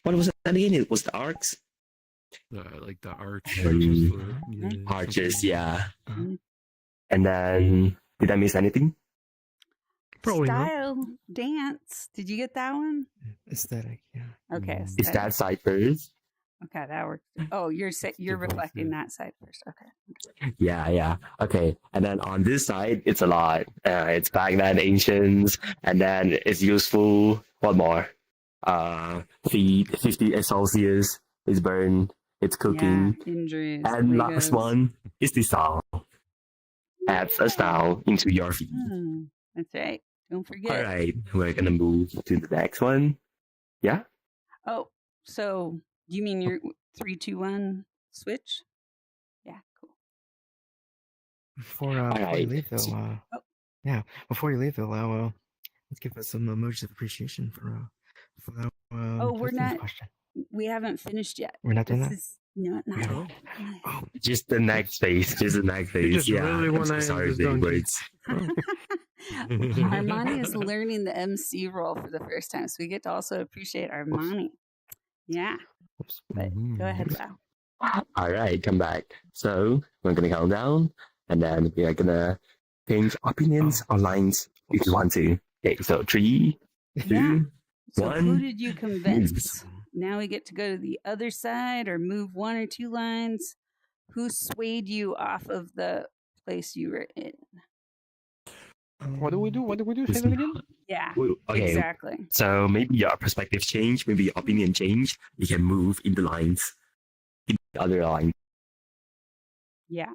What was that again? It was the arcs. Like the arch. Um, foot. Yeah, Arches, something. yeah. Mhm. And then did I miss anything? Probably not. Style dance. Did you get that one? Aesthetic, yeah. Okay. Mm. Is aesthetic. that side first? Okay, that works. Oh, you're both, reflecting yeah. that side first. Okay. Yeah. Okay. And then on this side, it's a lot. It's Baghdad ancients, and then it's useful. What more? feet 50 Celsius, it's burned, it's cooking. Yeah, injuries. And last Legos. one is the style. Adds a style into your feed. That's right. Don't forget. All right, we're gonna move to the next one. Yeah. Oh, so you mean your 3, 2, 1 switch? Yeah, cool. Before you Alright. leave, though, yeah, before you leave, though, let's give us some emojis of appreciation for that. Oh, we're Justin's not. question. We haven't finished yet. We're not doing This that. is not Oh. it. Oh, Just the next phase. Just the next phase. just Yeah. really I'm wanna so end sorry, this, big don't you? words. Armani is learning the MC role for the first time, so we get to also appreciate Armani. Yeah, Oops. but go ahead, Val. All right, come back. So we're gonna count down, and then we are gonna change opinions or lines if you want to. Okay, so 3, 2, Yeah. So who 1. did you convince? Now we get to go to the other side or move 1 or 2 lines. Who swayed you off of the place you were in? What do we do? What do we do? Say that again. Yeah, Okay. exactly. So maybe your perspective change, maybe your opinion change. You can move in the lines, in the other line. Yeah.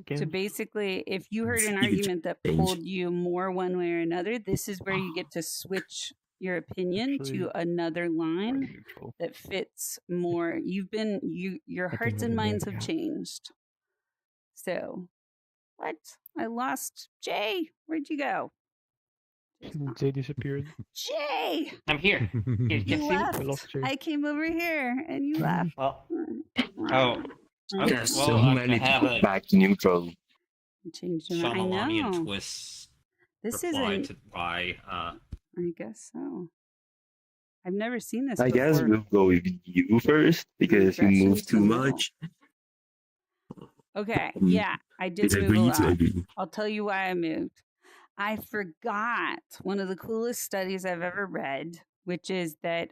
Okay. So basically, if you heard an Huge argument that change. pulled you more one way or another, this is where you get to switch your opinion Actually, to another line Neutral. that fits more. Your I hearts can and really minds move, have yeah. changed. So, what? I lost Jay. Where'd you go? Jay's gone. Jay disappeared. Jay, I'm here. You you can see me? left. I lost Jay. I came over here and you left. Well, oh, okay. There's Well, so I'm many gonna have people a back to neutral. You changed your mind. I Shyamalamian know. twist This reply isn't. to why. I guess so. I've never seen this I before. guess we'll go with you first because you Regression moved to too the middle. much. Okay, Mm. yeah, I did move a Disagree to lot. agree. I'll tell you why I moved. I forgot one of the coolest studies I've ever read, which is that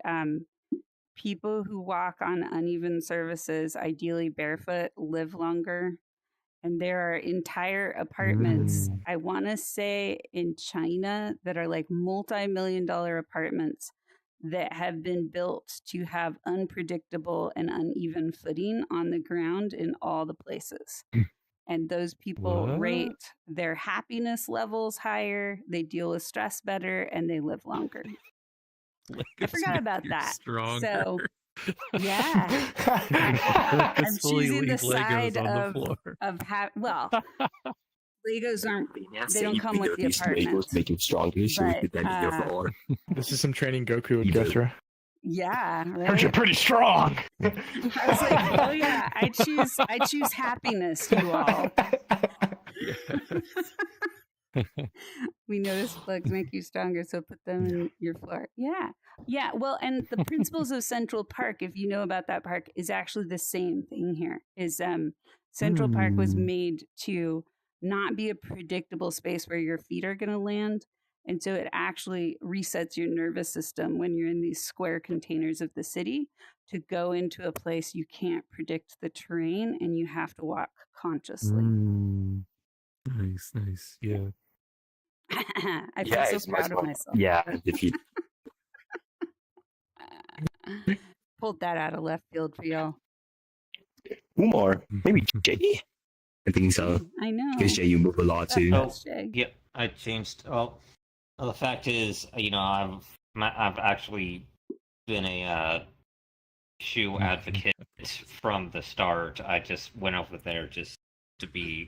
people who walk on uneven surfaces, ideally barefoot, live longer. And there are entire apartments, I want to say in China, that are like multi-million-dollar apartments that have been built to have unpredictable and uneven footing on the ground in all the places. And those people What? rate their happiness levels higher, they deal with stress better, and they live longer. I forgot about that. Stronger. So, yeah. I'm Purposefully choosing the leave Legos side on the of floor. well, Legos aren't. They don't Say come with the these Legos apartment. make you stronger, so you But, put them in your floor. This is some training Goku would go through. Yeah, Heard you're right. pretty strong. I was like, oh yeah, I choose happiness, you all. We notice plugs make you stronger, so put them in your floor. Yeah. Yeah. Well, and the principles of Central Park, if you know about that park, is actually the same thing here. Is Central Park was made to not be a predictable space where your feet are going to land. And so it actually resets your nervous system when you're in these square containers of the city to go into a place you can't predict the terrain and you have to walk consciously. Nice, nice. Yeah. I feel so it's much proud of more- myself. Yeah, defeat. Pulled that out of left field for y'all. Who more? Maybe Jay. I think so. I know. Because Jay, you move a lot too. Oh, That's Jay. Yep, I changed. Well, the fact is, I've actually been a shoe advocate from the start. I just went over there just to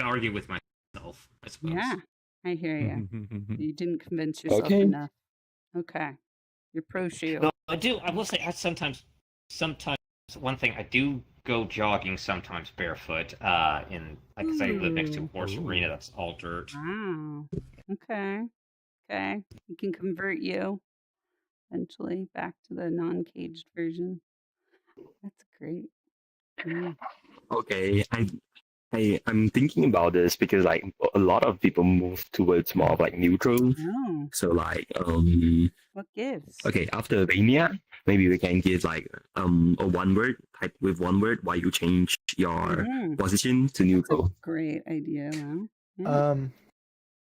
argue with myself, I suppose. Yeah, I hear you. You didn't convince yourself Okay. enough. Okay. You're pro shoe. No, I will say, I sometimes, one thing, I do go jogging sometimes barefoot. Because I live next to a horse arena that's all dirt. Wow. Okay. Okay. We can convert you eventually back to the non-caged version. That's great. Mm. Okay, I'm thinking about this because like a lot of people move towards more of like neutral. Oh, So like what gives? okay, after Mania, maybe we can give like a one word type with one word while you change your Mhm. position to neutral. Great idea. Wow.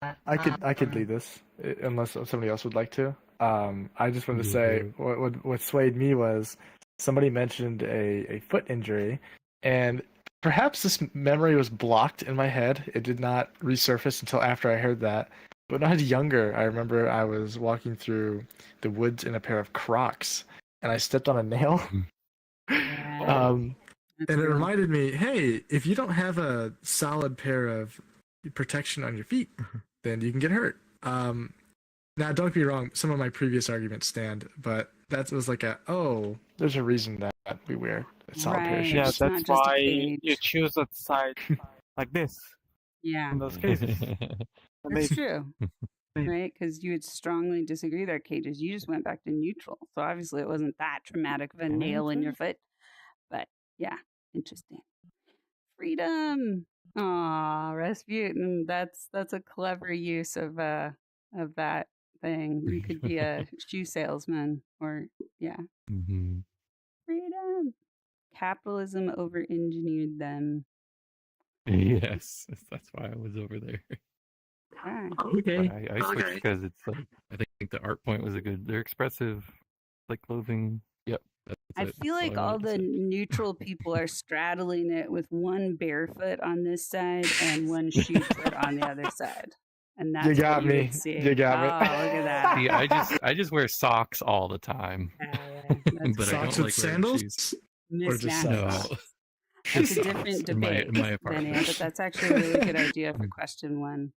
Yeah. I could lead this unless somebody else would like to. I just wanted to say what swayed me was somebody mentioned a foot injury, and perhaps this memory was blocked in my head. It did not resurface until after I heard that. But when I was younger, I remember I was walking through the woods in a pair of Crocs, and I stepped on a nail. Yeah. And it real. reminded me, hey, if you don't have a solid pair of protection on your feet, then you can get hurt. Now, don't get me wrong, some of my previous arguments stand, but that was like there's a reason that we wear a solid pair of Right. shoes. Yeah, It's not that's just a why cage. you choose a side like this Yeah, in those cases. And that's they- true. Right? Because you would strongly disagree with our cages. You just went back to neutral. So obviously it wasn't that traumatic of a nail in your foot. But yeah, interesting. Freedom. Aw, Rasputin. That's a clever use of that thing. You could be a shoe salesman or yeah. Mhm. Freedom. Capitalism over engineered them. Yes, that's why I was over there. Ah, Okay. But I switched because it's like I think the art point was a good. They're expressive, like clothing. Yep. That's I it. feel That's like I all wanted to the say. neutral people are straddling it with one barefoot on this side and one shoe foot on the other side. And that's You got what you me. would see. You got me. Oh, look at that. See, I just wear socks all the time, Yeah, that's but I Socks don't with like wearing sandals? shoes. Or just mismatched. socks? No, That's a socks different in my debate, in my apartment. Benny, but that's actually a really good idea for question one.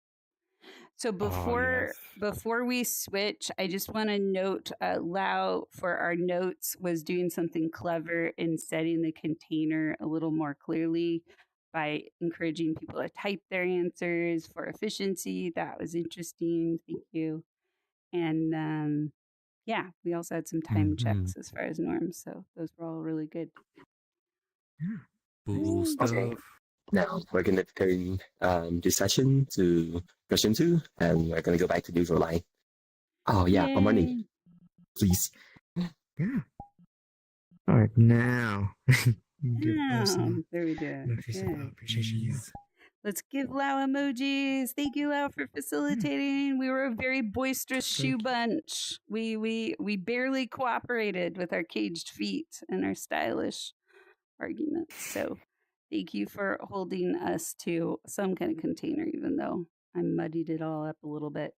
So yes. before we switch, I just want to note Lau for our notes was doing something clever in setting the container a little more clearly by encouraging people to type their answers for efficiency. That was interesting. Thank you. And yeah, we also had some time Mhm. checks as far as norms, so those were all really good. Cool stuff. Okay. Now we're gonna turn this session to question 2, and we're gonna go back to the usual line. Oh yeah, Yay. Armani, please. Yeah. All right, now. Give us Oh, some there we do. notification Good. about appreciation. Let's give Lau emojis. Thank you, Lau, for facilitating. We were a very boisterous shoe bunch. We barely cooperated with our caged feet and our stylish arguments. So thank you for holding us to some kind of container, even though I muddied it all up a little bit.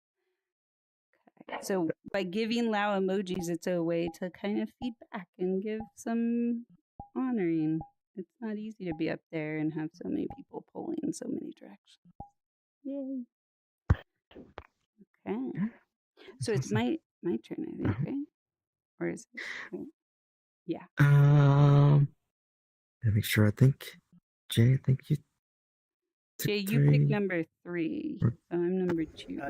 Okay. So by giving Lau emojis, it's a way to kind of feedback and give some honoring. It's not easy to be up there and have so many people pulling in so many directions. Yay. Okay. So it's my turn, I think, right? Or is it? Right? Yeah. Let me make sure. I think Jay. I think you. took Jay, you picked 3. number 3. So I'm number 2.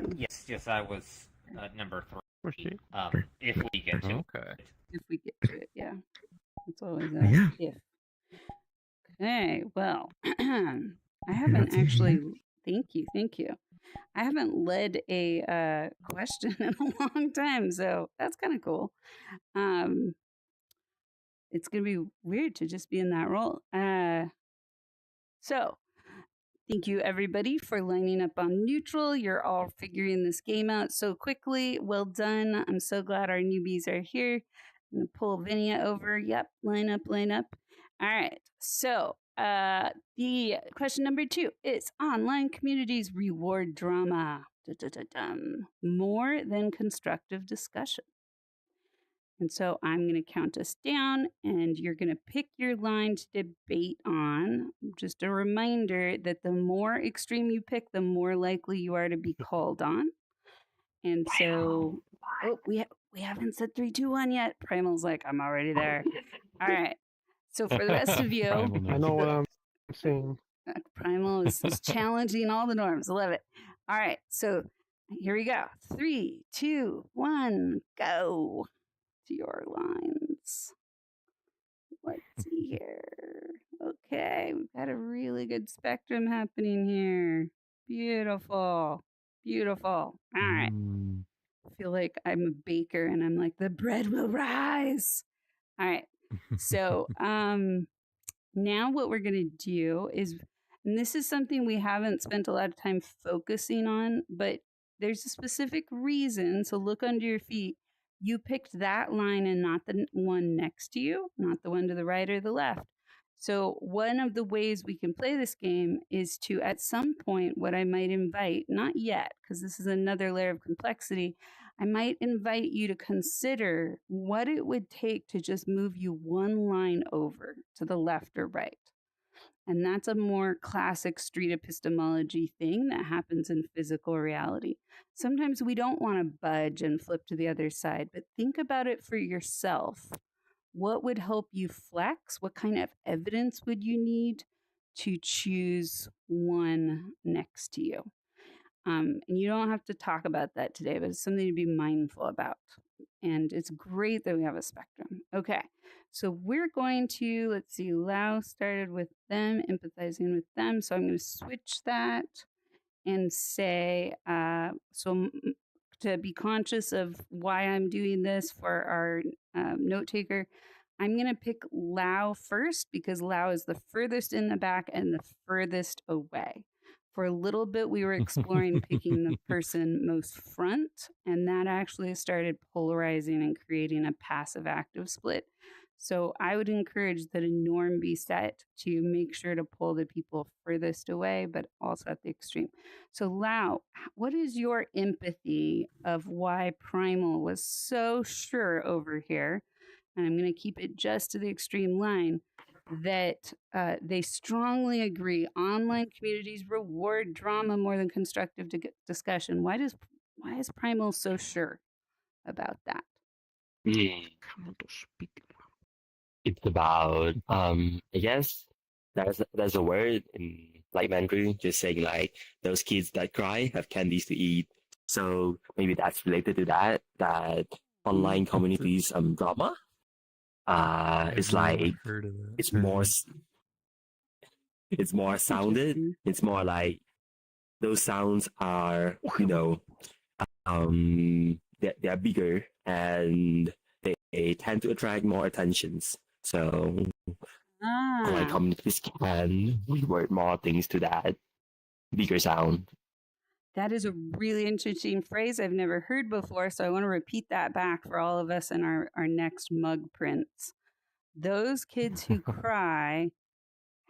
Yes, I was number 3. Where's she? If we get to it. Okay. If we get to it, yeah. That's always a Yeah. if. Okay, well, I haven't That's it, actually. Thank you. I haven't led a question in a long time, so that's kind of cool. It's gonna be weird to just be in that role. So, thank you everybody for lining up on neutral. You're all figuring this game out so quickly. Well done. I'm so glad our newbies are here. I'm gonna pull Vinia over. Yep, line up. All right. So, the question number 2 is online communities reward drama. Dum. More than constructive discussion. And so I'm going to count us down, and you're going to pick your line to debate on. Just a reminder that the more extreme you pick, the more likely you are to be called on. And so, oh, we haven't said 3, 2, 1 yet. Primal's like, I'm already there. All right. So for the rest of you, Primal I knows. know what I'm saying. Primal is challenging all the norms. I love it. All right. So here we go. 3, 2, 1, go to your lines. Let's see here. Okay. We've got a really good spectrum happening here. Beautiful. All right. Mm. I feel like I'm a baker and I'm like, the bread will rise. All right. So, now what we're going to do is, and this is something we haven't spent a lot of time focusing on, but there's a specific reason. So look under your feet you picked that line and not the one next to you, not the one to the right or the left. So, one of the ways we can play this game is to, at some point, what I might invite, not yet, because this is another layer of complexity, I might invite you to consider what it would take to just move you one line over to the left or right. And that's a more classic street epistemology thing that happens in physical reality. Sometimes we don't want to budge and flip to the other side, but think about it for yourself. What would help you flex? What kind of evidence would you need to choose one next to you? And you don't have to talk about that today, but it's something to be mindful about. And it's great that we have a spectrum. Okay, so we're going to, let's see, Lao started with them, empathizing with them. So I'm going to switch that and say, to be conscious of why I'm doing this for our note taker, I'm going to pick Lao first because Lao is the furthest in the back and the furthest away. For a little bit, we were exploring picking the person most front, and that actually started polarizing and creating a passive-active split. So I would encourage that a norm be set to make sure to pull the people furthest away, but also at the extreme. So Lau, what is your empathy of why Primal was so sure over here, and I'm going to keep it just to the extreme line, that they strongly agree online communities reward drama more than constructive discussion. Why is Primal so sure about that? It's about I guess there's a word in like Mandarin just saying like those kids that cry have candies to eat. So maybe that's related to that online communities drama. It's like Heard of that. it's more sounded. It's more like those sounds are they're bigger and they tend to attract more attentions. So online communities can reward more things to that bigger sound. That is a really interesting phrase I've never heard before, so I want to repeat that back for all of us in our next mug prints. Those kids who cry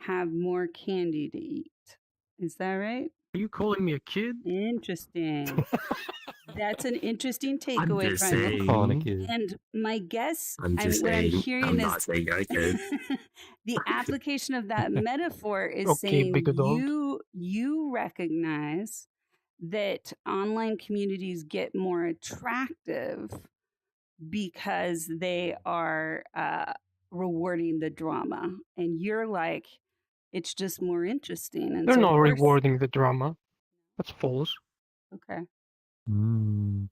have more candy to eat. Is that right? Are you calling me a kid? Interesting. That's an interesting I'm takeaway just from saying. Calling a kid. And my guess, I'm just what I'm saying. hearing I'm is not saying you're a kid. the application of that metaphor is Okay, saying big adult. you recognize that online communities get more attractive because they are rewarding the drama, and you're like, it's just more interesting. And They're so not of course- rewarding the drama. That's false. Okay, Mm.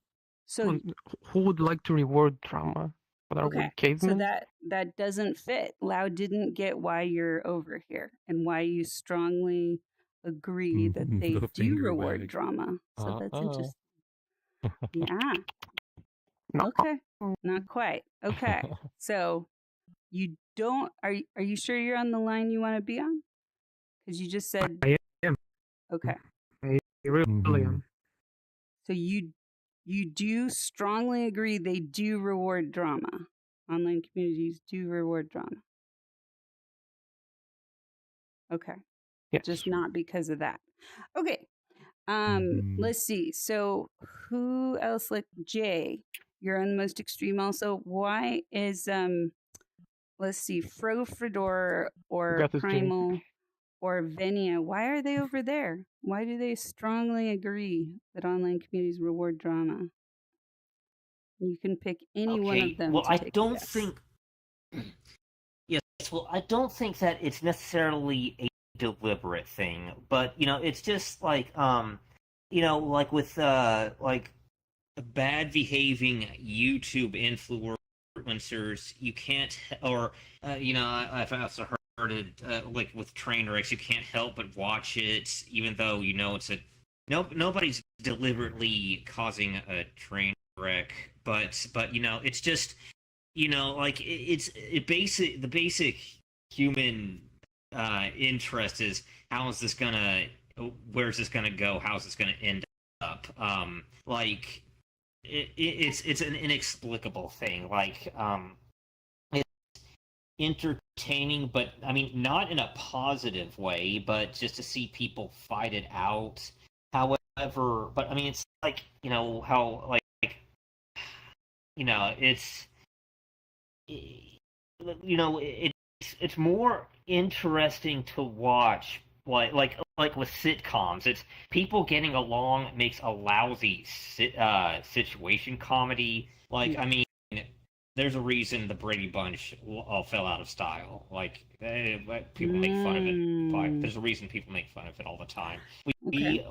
so Who would like to reward drama? What are we, okay, so cavemen? that doesn't fit. Lau didn't get why you're over here and why you strongly agree that they The do finger reward wag. drama. So that's Uh-oh. interesting. Yeah. No. Okay. Not quite. Okay. So you don't are you sure you're on the line you want to be on? Because you just said I am. okay. I really Mhm. am. So you do strongly agree they do reward drama. Online communities do reward drama. Okay. Yes. Just not because of that. Okay. Mhm. Let's see. So who else? Like Jay, you're on the most extreme also. Why is let's see, Fedora or Got this, Jay. Primal or Venia, why are they over there? Why do they strongly agree that online communities reward drama? You can pick any one of them. Well, to I take a don't guess. think. Yes, well, I don't think that it's necessarily a deliberate thing, but it's just like like with like bad behaving YouTube influencers, you can't, or I've also heard it like with train wrecks, you can't help but watch it, even though it's nobody's deliberately causing a train wreck, but it's just like the basic human interest is where's this gonna go, how's this gonna end up, like it's an inexplicable thing. Like, it's entertaining, but I mean, not in a positive way, but just to see people fight it out. However, but I mean, it's like, how, like, it's, it's more interesting to watch, like with sitcoms. It's people getting along makes a lousy situation comedy. Like, I mean, there's a reason the Brady Bunch all fell out of style. Like, people make fun of it. But there's a reason people make fun of it all the time. We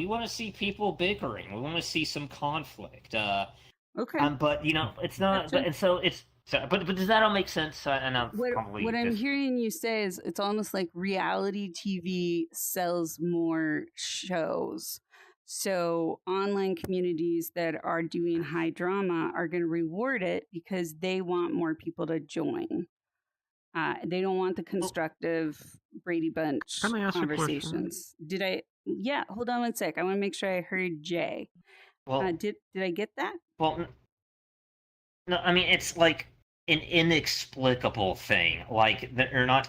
want to see people bickering. We want to see some conflict. Okay. But it's not. But, and so it's. But does that all make sense? And what I'm hearing you say is it's almost like reality TV sells more shows. So online communities that are doing high drama are going to reward it because they want more people to join. They don't want the constructive Brady Bunch Can I ask you a question? conversations. Did I? Yeah, hold on one sec. I want to make sure I heard Jay. Well, did I get that? Well, no, I mean, it's like an inexplicable thing. Like, they're not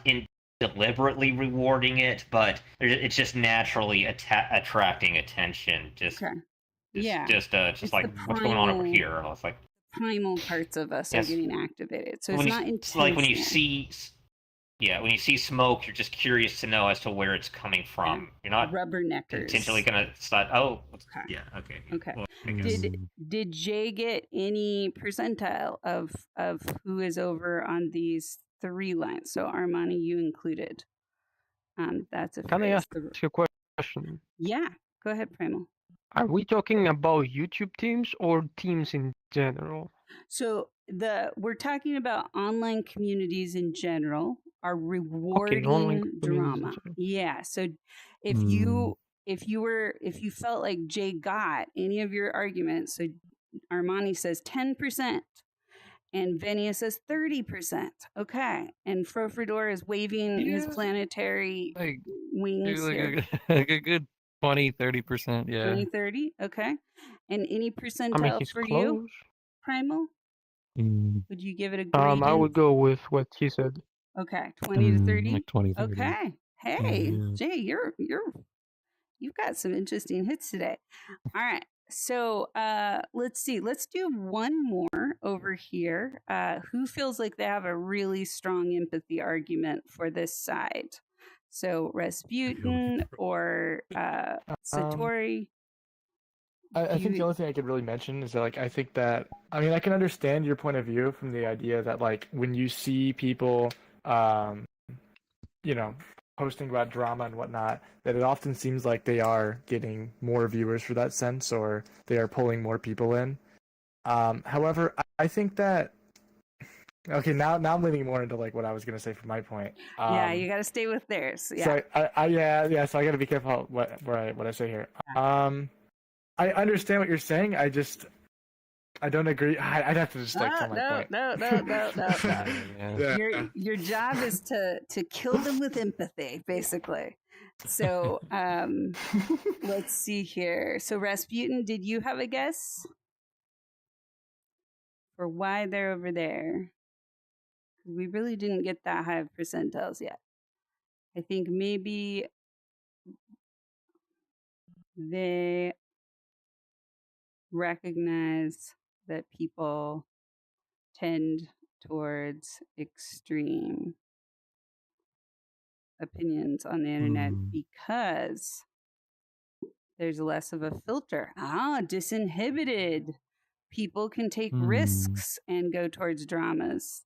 deliberately rewarding it, but it's just naturally attracting attention. Just like what's going on over here. It's like primal parts of us are getting activated. So it's not intentional. Like when you see smoke, you're just curious to know as to where it's coming from. You're not rubberneckers intentionally gonna start. Oh, okay. Yeah, okay. Okay. Well, did Jay get any percentile of who is over on these 3 lines? So Armani, you included. That's a. Can I ask you a question? Yeah, go ahead, Primal. Are we talking about YouTube teams or teams in general? So we're talking about online communities in general are rewarding drama. Yeah. So if you felt like Jay got any of your arguments, so Armani says 10%. And Venia says 30%. Okay. And Frofredor is waving his planetary wings here. Like a good 20-30%, yeah. 20-30, okay. And any percentile for you, Primal? Would you give it a gradient? I would go with what he said. Okay, 20 to 30. Like 20-30. Okay. Hey, Jay, you've got some interesting hits today. All right. So let's see. Let's do one more over here. Who feels like they have a really strong empathy argument for this side? So Rasputin or Satori. I think the only thing I could really mention is that, like, I think that, I mean, I can understand your point of view from the idea that, like, when you see people, posting about drama and whatnot, that it often seems like they are getting more viewers for that sense, or they are pulling more people in. However, I think that, okay, now I'm leaning more into like what I was gonna say from my point. Yeah, you got to stay with theirs. Yeah. So so I got to be careful what I say here. I understand what you're saying. I don't agree. I'd have to just like tell my point. No. Your job is to kill them with empathy, basically. So let's see here. So Rasputin, did you have a guess for why they're over there? We really didn't get that high of percentiles yet. I think maybe they recognize that people tend towards extreme opinions on the internet because there's less of a filter. Disinhibited. People can take risks and go towards dramas.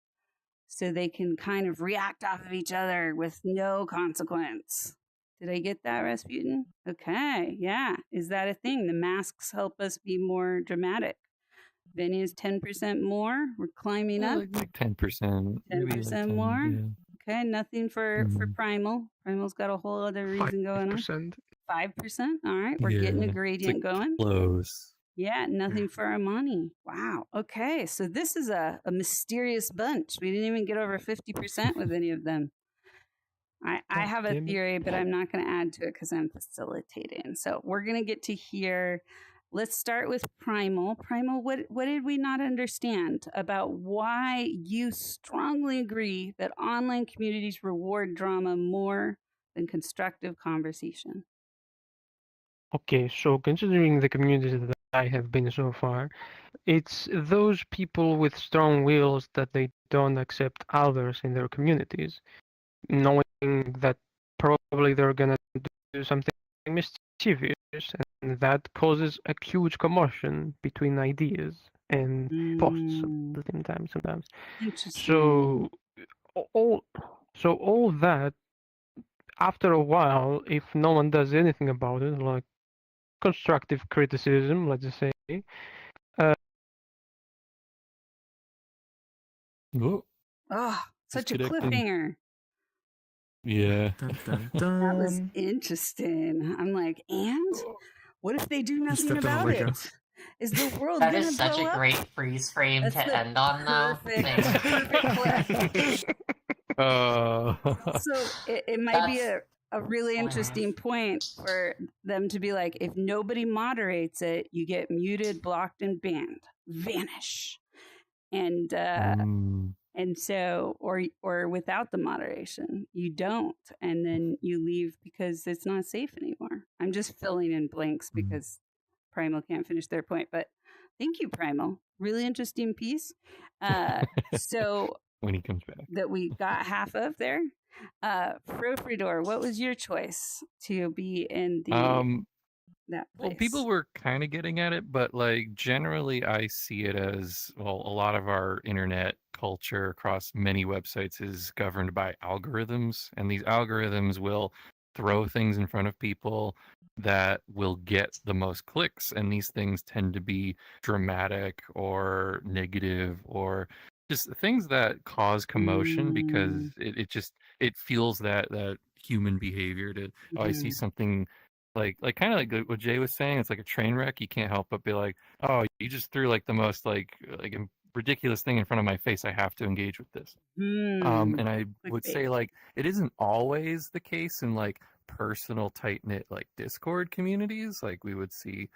So they can kind of react off of each other with no consequence. Did I get that, Rasputin? Okay, yeah. Is that a thing? The masks help us be more dramatic. Vinny is 10% more. We're climbing up. Like 10%. 10% more. Yeah. Okay, nothing for Primal. Primal's got a whole other reason going on. 5%. All right, we're getting a gradient going. Close. Yeah, nothing for Armani. Wow. Okay, so this is a mysterious bunch. We didn't even get over 50% with any of them. I have a theory, but I'm not going to add to it because I'm facilitating. So we're going to get to hear let's start with Primal. Primal, what did we not understand about why you strongly agree that online communities reward drama more than constructive conversation? Okay, so considering the communities that I have been so far, it's those people with strong wills that they don't accept others in their communities, knowing that probably they're gonna do something mischievous, and that causes a huge commotion between ideas and posts at the same time sometimes. Interesting. So all that, after a while, if no one does anything about it, like constructive criticism, let's just say, Oh, Oh, such a disconnecting. cliffhanger. Yeah. Dun, dun, That was dun. interesting. I'm like, and what if they do nothing stepped on about the Lego. it? Is the world That gonna is such blow a up? great freeze frame That's to the end on, though. perfect, Thanks. perfect cliff. So it might be That's a really hilarious. interesting point for them to be like, if nobody moderates it, you get muted, blocked, and banned. Vanish. And Mm. and so or without the moderation, you don't, and then you leave because it's not safe anymore. I'm just filling in blanks because Primal can't finish their point, but thank you, Primal. Really interesting piece. So When he comes back. that we got half of there. Frofridor, what was your choice to be in the that place? Well, people were kind of getting at it, but like generally I see it as, well, a lot of our internet culture across many websites is governed by algorithms, and these algorithms will throw things in front of people that will get the most clicks, and these things tend to be dramatic or negative or just things that cause commotion because it feels that human behavior to, oh, I see something like kind of like what Jay was saying. It's like a train wreck. You can't help but be like, oh, you just threw like the most like ridiculous thing in front of my face. I have to engage with this. And I would say like it isn't always the case in like personal tight knit like Discord communities like we would see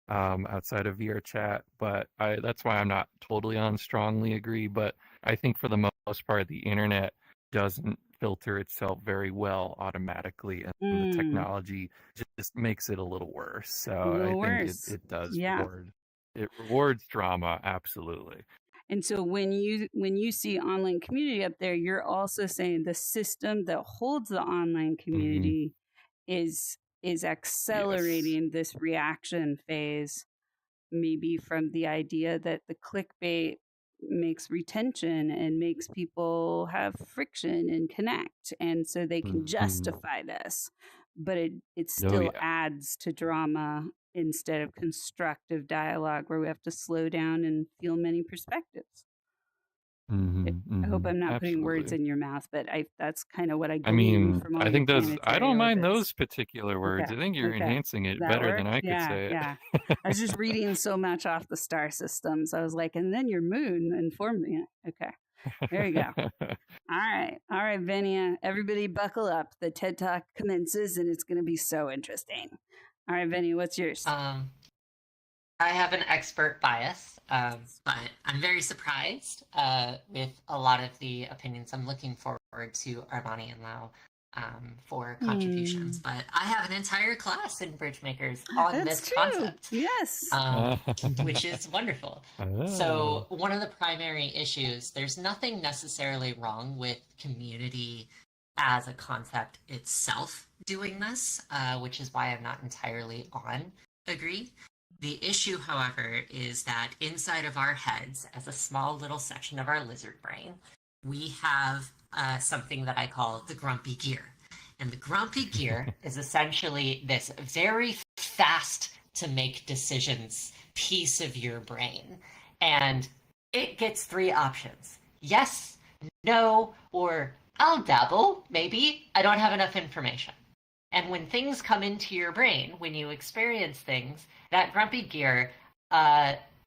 outside of VR chat, but that's why I'm not totally on strongly agree. But I think for the most part, the internet doesn't filter itself very well automatically, and the technology just makes it a little worse. So I think it does rewards drama, absolutely. And so when you see online community up there, you're also saying the system that holds the online community is accelerating this reaction phase, maybe from the idea that the clickbait makes retention and makes people have friction and connect, and so they can justify this, but it still adds to drama instead of constructive dialogue where we have to slow down and feel many perspectives. I hope I'm not putting words in your mouth, but that's kind of what I glean from all I think your those. I don't mind those particular words. Okay, I think you're enhancing it better than I could say it. Yeah. I was just reading so much off the star systems. I was like, and then your moon informed me. Okay, there you go. All right, Venia. Everybody, buckle up. The TED Talk commences, and it's going to be so interesting. All right, Venia, what's yours? I have an expert bias, but I'm very surprised with a lot of the opinions. I'm looking forward to Armani and Lau for contributions, but I have an entire class in Bridgemakers on this concept. Yes. Which is wonderful. So one of the primary issues, there's nothing necessarily wrong with community as a concept itself doing this, which is why I'm not entirely on agree. The issue, however, is that inside of our heads, as a small little section of our lizard brain, we have something that I call the grumpy gear. And the grumpy gear is essentially this very fast to make decisions piece of your brain. And it gets three options: yes, no, or I'll dabble, maybe. I don't have enough information. And when things come into your brain, when you experience things, that grumpy gear,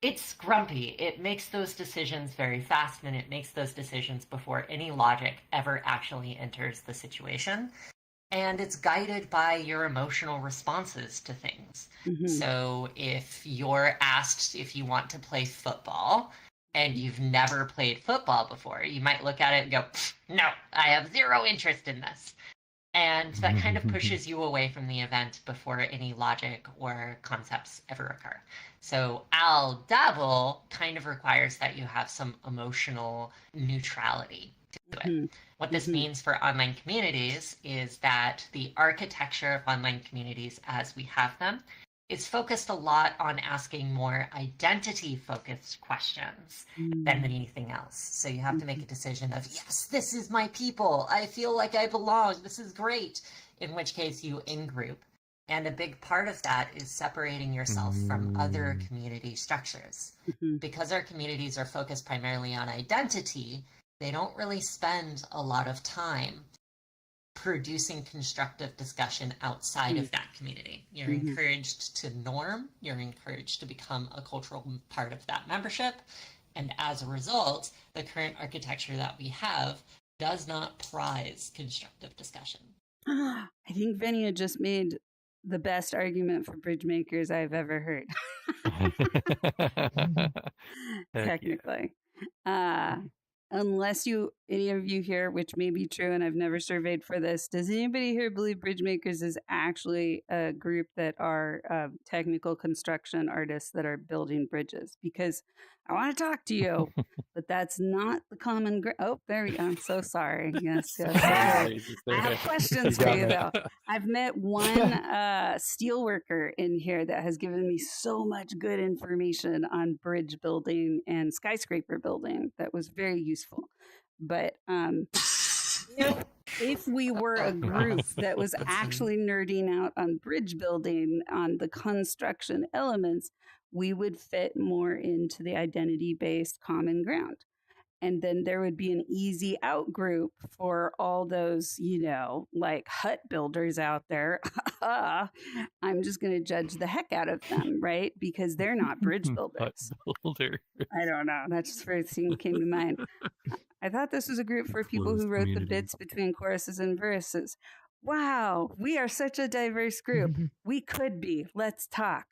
it's grumpy. It makes those decisions very fast, and it makes those decisions before any logic ever actually enters the situation. and it's guided by your emotional responses to things. So if you're asked if you want to play football and you've never played football before, you might look at it and go, no, I have zero interest in this. And that kind of pushes you away from the event before any logic or concepts ever occur. So I'll dabble kind of requires that you have some emotional neutrality to it. What this means for online communities is that the architecture of online communities as we have them is focused a lot on asking more identity-focused questions than anything else. So you have to make a decision of, yes, this is my people. I feel like I belong. This is great. In which case you in-group. And a big part of that is separating yourself from other community structures. Because our communities are focused primarily on identity, they don't really spend a lot of time producing constructive discussion outside of that community. You're encouraged to norm, you're encouraged to become a cultural part of that membership, and as a result, the current architecture that we have does not prize constructive discussion. I think Venia just made the best argument for bridge makers I've ever heard. Technically. Unless any of you here, which may be true and I've never surveyed for this, does anybody here believe bridge makers is actually a group that are technical construction artists that are building bridges? Because I want to talk to you, but that's not the common oh, there we go. I'm so sorry. Yes. I have questions for you though. I've met one steel worker in here that has given me so much good information on bridge building and skyscraper building that was very useful. But if we were a group that was actually nerding out on bridge building, on the construction elements, we would fit more into the identity-based common ground. And then there would be an easy out group for all those, like hut builders out there. I'm just going to judge the heck out of them, right? Because they're not bridge builders. I don't know. That's just the first thing that came to mind. I thought this was a group for people who wrote the bits between choruses and verses. Wow, we are such a diverse group. We could be. Let's talk.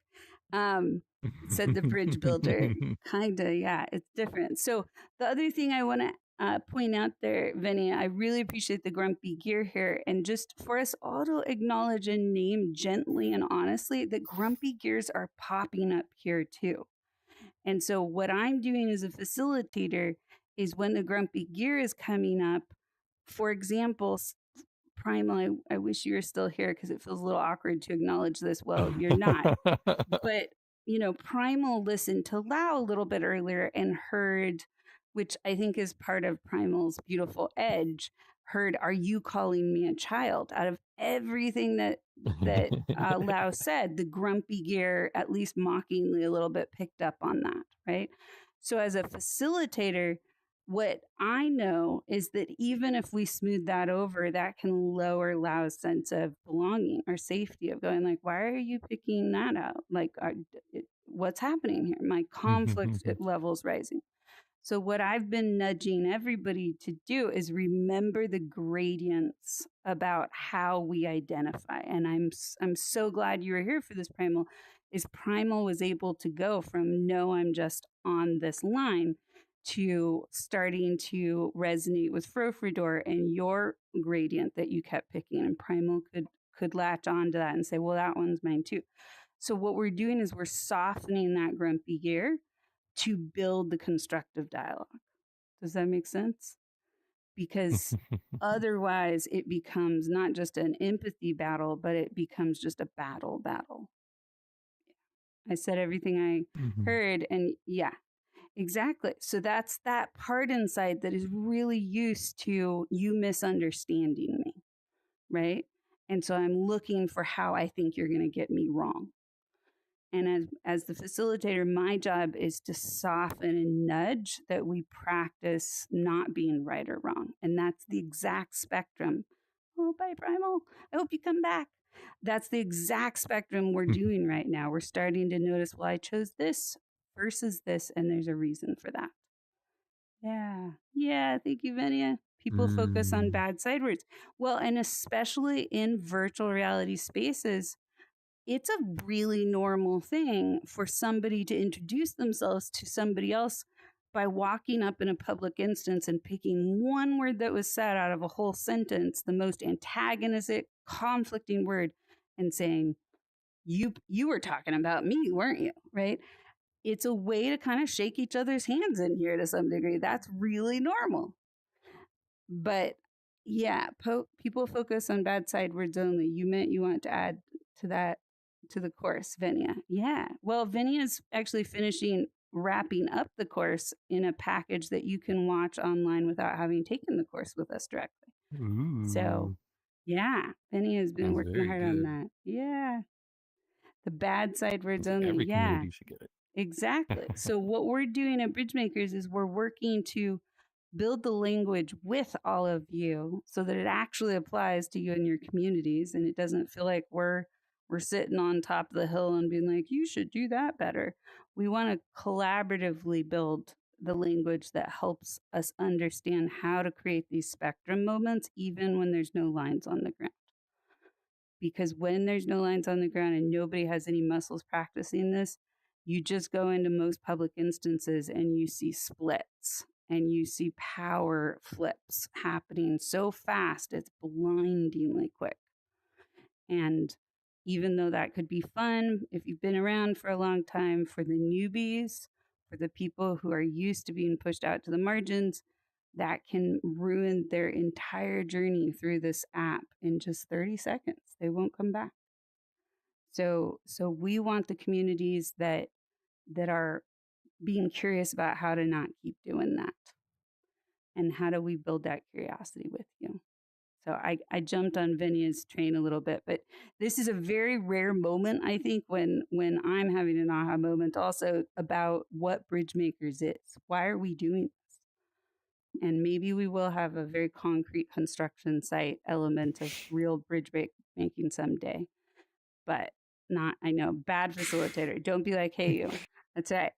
Said the bridge builder. Kinda, yeah, it's different. So the other thing I want to point out there, Vinny, I really appreciate the grumpy gear here. And just for us all to acknowledge and name gently and honestly that grumpy gears are popping up here too. And so what I'm doing as a facilitator is when the grumpy gear is coming up, for example, Primal, I wish you were still here because it feels a little awkward to acknowledge this. Well, you're not. But Primal listened to Lau a little bit earlier and heard, which I think is part of Primal's beautiful edge, heard, "Are you calling me a child?" Out of everything that Lau said, the grumpy gear, at least mockingly a little bit, picked up on that, right? So as a facilitator, what I know is that even if we smooth that over, that can lower Lau's sense of belonging or safety, of going like, why are you picking that out? Like, what's happening here? My conflict level's rising. So what I've been nudging everybody to do is remember the gradients about how we identify. And I'm so glad you were here for this, Primal, is Primal was able to go from, no, I'm just on this line, to starting to resonate with Frofridor and your gradient that you kept picking, and Primal could latch on to that and say, well, that one's mine too. So what we're doing is we're softening that grumpy gear to build the constructive dialogue. Does that make sense? Because otherwise it becomes not just an empathy battle, but it becomes just a battle. I said everything I heard, and yeah. Exactly. So that's that part inside that is really used to you misunderstanding me, right? And so I'm looking for how I think you're going to get me wrong. And as the facilitator, my job is to soften and nudge that we practice not being right or wrong. And that's the exact spectrum. Oh, bye, Primal. I hope you come back. That's the exact spectrum we're doing right now. We're starting to notice, well, I chose this versus this, and there's a reason for that. Yeah. Thank you, Venia. People focus on bad side words. Well, and especially in virtual reality spaces, it's a really normal thing for somebody to introduce themselves to somebody else by walking up in a public instance and picking one word that was said out of a whole sentence, the most antagonistic, conflicting word, and saying, you were talking about me, weren't you? Right? It's a way to kind of shake each other's hands in here to some degree. That's really normal. But yeah, people focus on bad side words only. You meant you want to add to that, to the course, Vinia. Yeah. Well, Vinia's actually wrapping up the course in a package that you can watch online without having taken the course with us directly. So yeah, Vinia has been Sounds working very hard on good. that. Yeah. The bad side words Sounds like only. every Yeah. community should get it. Exactly. So what we're doing at Bridgemakers is we're working to build the language with all of you so that it actually applies to you and your communities, and it doesn't feel like we're sitting on top of the hill and being like, you should do that better. We want to collaboratively build the language that helps us understand how to create these spectrum moments even when there's no lines on the ground. Because when there's no lines on the ground and nobody has any muscles practicing this, you just go into most public instances and you see splits and you see power flips happening so fast, it's blindingly quick. And even though that could be fun, if you've been around for a long time, for the newbies, for the people who are used to being pushed out to the margins, that can ruin their entire journey through this app in just 30 seconds. They won't come back. So we want the communities that are being curious about how to not keep doing that. And how do we build that curiosity with you? So I jumped on Vinia's train a little bit, but this is a very rare moment, I think, when I'm having an aha moment also about what Bridgemakers is. Why are we doing this? And maybe we will have a very concrete construction site element of real bridge making someday. But not, I know, bad facilitator. Don't be like, hey, you. That's right.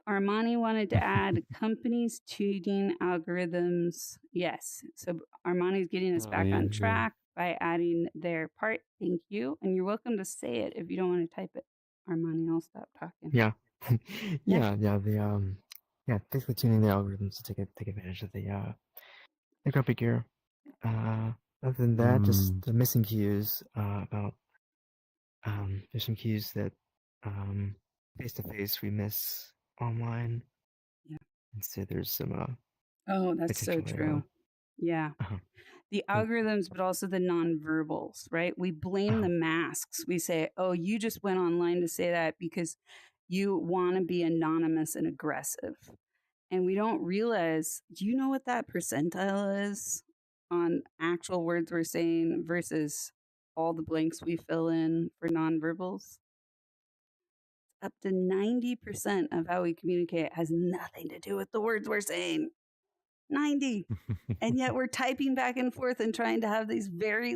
Armani wanted to add companies tuning algorithms. Yes. So Armani's getting us back on track by adding their part. Thank you. And you're welcome to say it if you don't want to type it. Armani, I'll stop talking. Yeah. Basically tuning the algorithms to take advantage of the grumpy gear. Other than that, just the missing cues about there's some cues that face to face we miss online. Yeah. And so there's some oh, that's so true. Yeah. The algorithms, but also the nonverbals, right? We blame the masks. We say, oh, you just went online to say that because you want to be anonymous and aggressive. And we don't realize, do you know what that percentile is on actual words we're saying versus all the blanks we fill in for nonverbals? Up to 90% of how we communicate has nothing to do with the words we're saying. 90. And yet we're typing back and forth and trying to have these very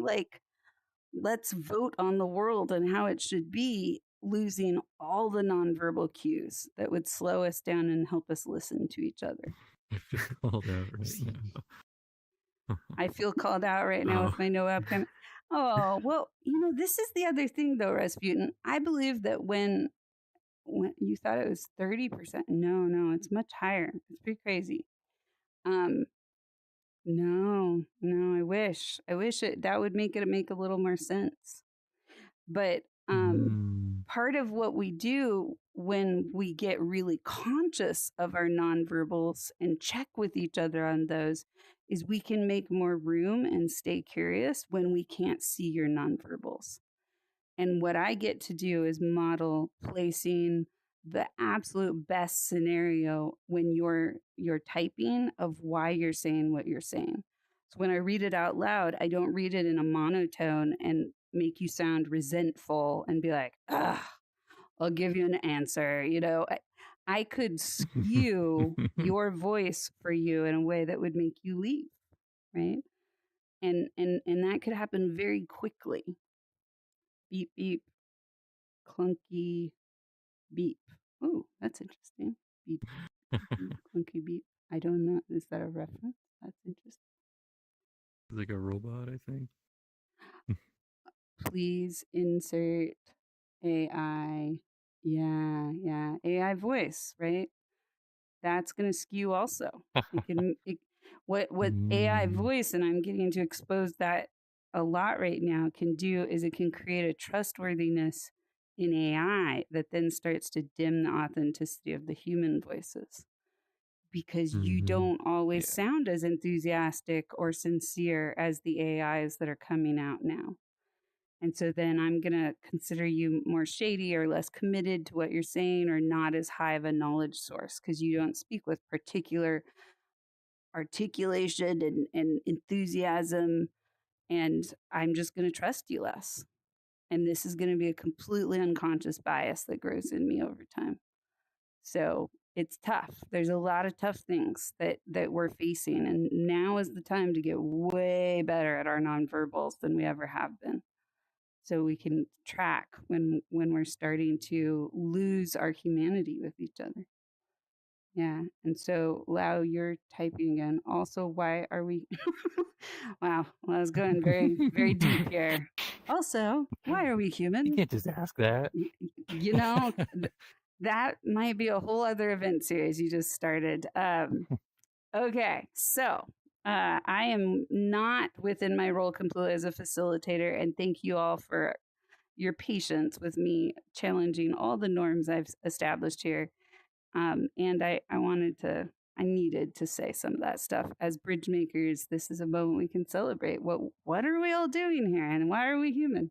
let's vote on the world and how it should be, losing all the nonverbal cues that would slow us down and help us listen to each other. I feel called out right now. I feel called out right now with my no upcoming. Oh, well, this is the other thing though, Rasputin. I believe that when you thought it was 30%, no, it's much higher. It's pretty crazy. No, I wish that would make a little more sense. But part of what we do when we get really conscious of our nonverbals and check with each other on those is we can make more room and stay curious when we can't see your nonverbals. And what I get to do is model placing the absolute best scenario when you're typing of why you're saying what you're saying. So when I read it out loud, I don't read it in a monotone and make you sound resentful and be like, I'll give you an answer. I could skew your voice for you in a way that would make you leave, right? And that could happen very quickly. Beep, beep, clunky, beep. Oh, that's interesting. Beep, clunky, beep. I don't know. Is that a reference? That's interesting. Like a robot, I think. Please insert AI. Yeah. AI voice, right? That's going to skew also. What AI voice, and I'm getting to expose that a lot right now, can do is it can create a trustworthiness in AI that then starts to dim the authenticity of the human voices, because you don't always sound as enthusiastic or sincere as the AIs that are coming out now. And so then I'm going to consider you more shady or less committed to what you're saying, or not as high of a knowledge source because you don't speak with particular articulation and enthusiasm. And I'm just going to trust you less. And this is going to be a completely unconscious bias that grows in me over time. So it's tough. There's a lot of tough things that we're facing. And now is the time to get way better at our nonverbals than we ever have been. So we can track when we're starting to lose our humanity with each other. Yeah. And so, Lau, you're typing again. Also, why are we... Wow. Well, I was going very, very deep here. Also, why are we human? You can't just ask that. You know, that might be a whole other event series you just started. Okay. So I am not within my role completely as a facilitator, and thank you all for your patience with me challenging all the norms I've established here. And I needed to say some of that stuff. As bridge makers, this is a moment we can celebrate. What are we all doing here, and why are we human?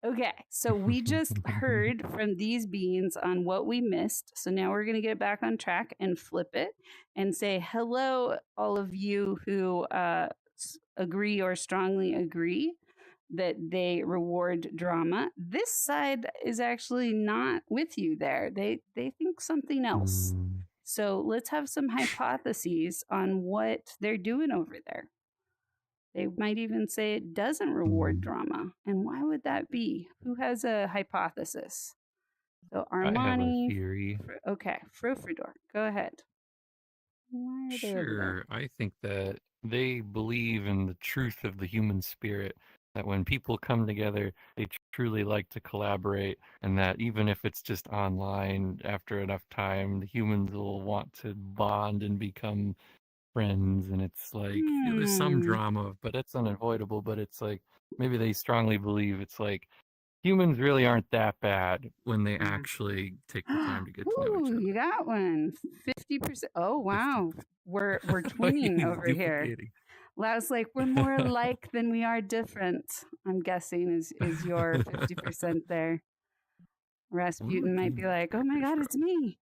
Okay, so we just heard from these beings on what we missed. So now we're going to get back on track and flip it and say hello, all of you who agree or strongly agree that they reward drama. This side is actually not with you there. They think something else. So let's have some hypotheses on what they're doing over there. They might even say it doesn't reward drama. And why would that be? Who has a hypothesis? So Armani. I have a theory. Okay, Frofredor, go ahead. Why are they over there? Sure. I think that they believe in the truth of the human spirit, that when people come together, they truly like to collaborate, and that even if it's just online, after enough time, the humans will want to bond and become friends. And it's like, there's some drama, but it's unavoidable. But it's like, maybe they strongly believe it's like, humans really aren't that bad when they actually take the time to get to know each other. You got one. 50%. Oh, wow. 50%. We're twinning over here. Lau's like, we're more alike than we are different, I'm guessing is your 50% there. Rasputin might be like, oh my God, it's me.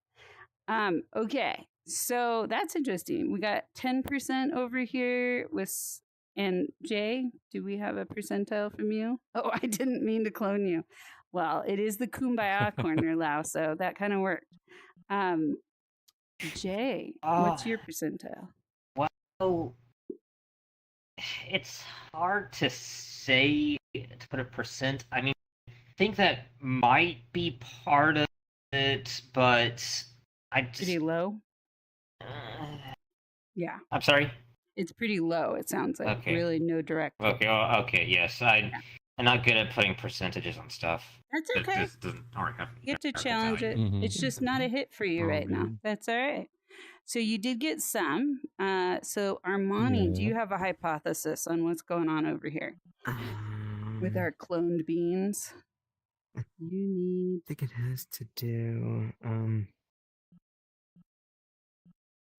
Okay, so that's interesting. We got 10% over here with, and Jay, do we have a percentile from you? Oh, I didn't mean to clone you. Well, it is the Kumbaya corner, Lau, so that kind of worked. Jay, what's your percentile? Well, it's hard to say, to put a percent. I mean, I think that might be part of it, but pretty low? Yeah. I'm sorry? It's pretty low, it sounds like. Okay. Really no direct. Okay, yes. I'm not good at putting percentages on stuff. That's okay. It doesn't have you have to challenge it. It's just not a hit for you right now. That's all right. So you did get some. So Armani, do you have a hypothesis on what's going on over here with our cloned beings? I think it has to do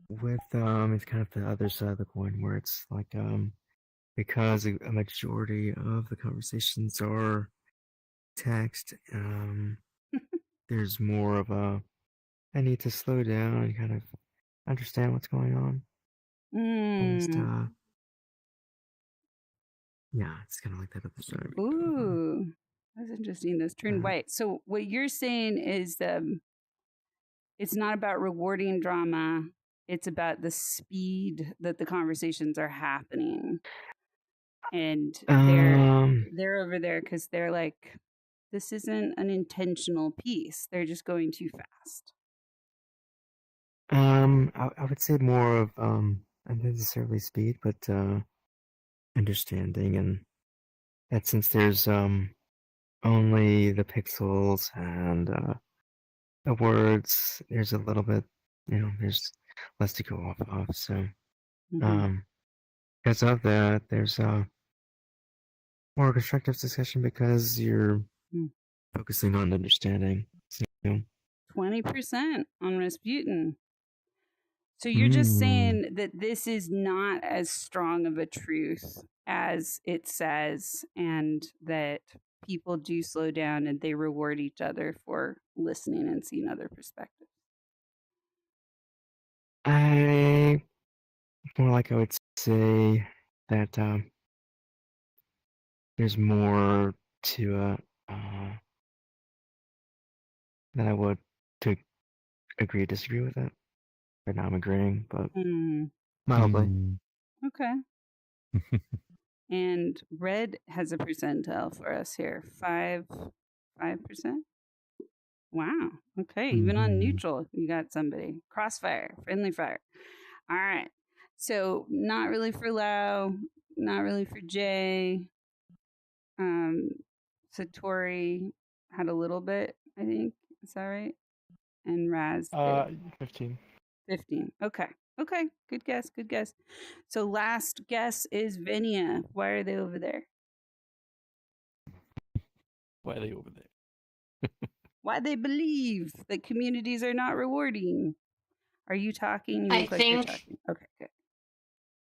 with it's kind of the other side of the coin, where it's like because a majority of the conversations are text, there's more of a I need to slow down and kind of understand what's going on. It's kind of like that other side. Ooh, that's interesting. Those turn white. So what you're saying is it's not about rewarding drama. It's about the speed that the conversations are happening. And they're over there because they're like, this isn't an intentional piece. They're just going too fast. I would say more of not necessarily speed, but understanding, and that since there's only the pixels and the words, there's a little bit, there's less to go off of. So Mhm. because of that, there's more constructive discussion because you're Mm. focusing on understanding. So, 20% on Rasputin. So you're just saying that this is not as strong of a truth as it says, and that people do slow down and they reward each other for listening and seeing other perspectives. I more like I would say that there's more to than I would to agree or disagree with it. Right now I'm agreeing, but Mm, mildly. Mm. okay. And red has a percentile for us here. 5%. Wow. Okay. Even on Mhm. neutral, you got somebody. Crossfire, friendly fire. All right. So not really for Lau, not really for Jay. Satori had a little bit, I think. Is that right? And Raz did 15. 15. Okay. Okay. Good guess. Good guess. So last guess is Vinia. Why are they over there? Why are they over there? Why they believe that communities are not rewarding. Are you talking? You I look like you're think talking. Okay, good.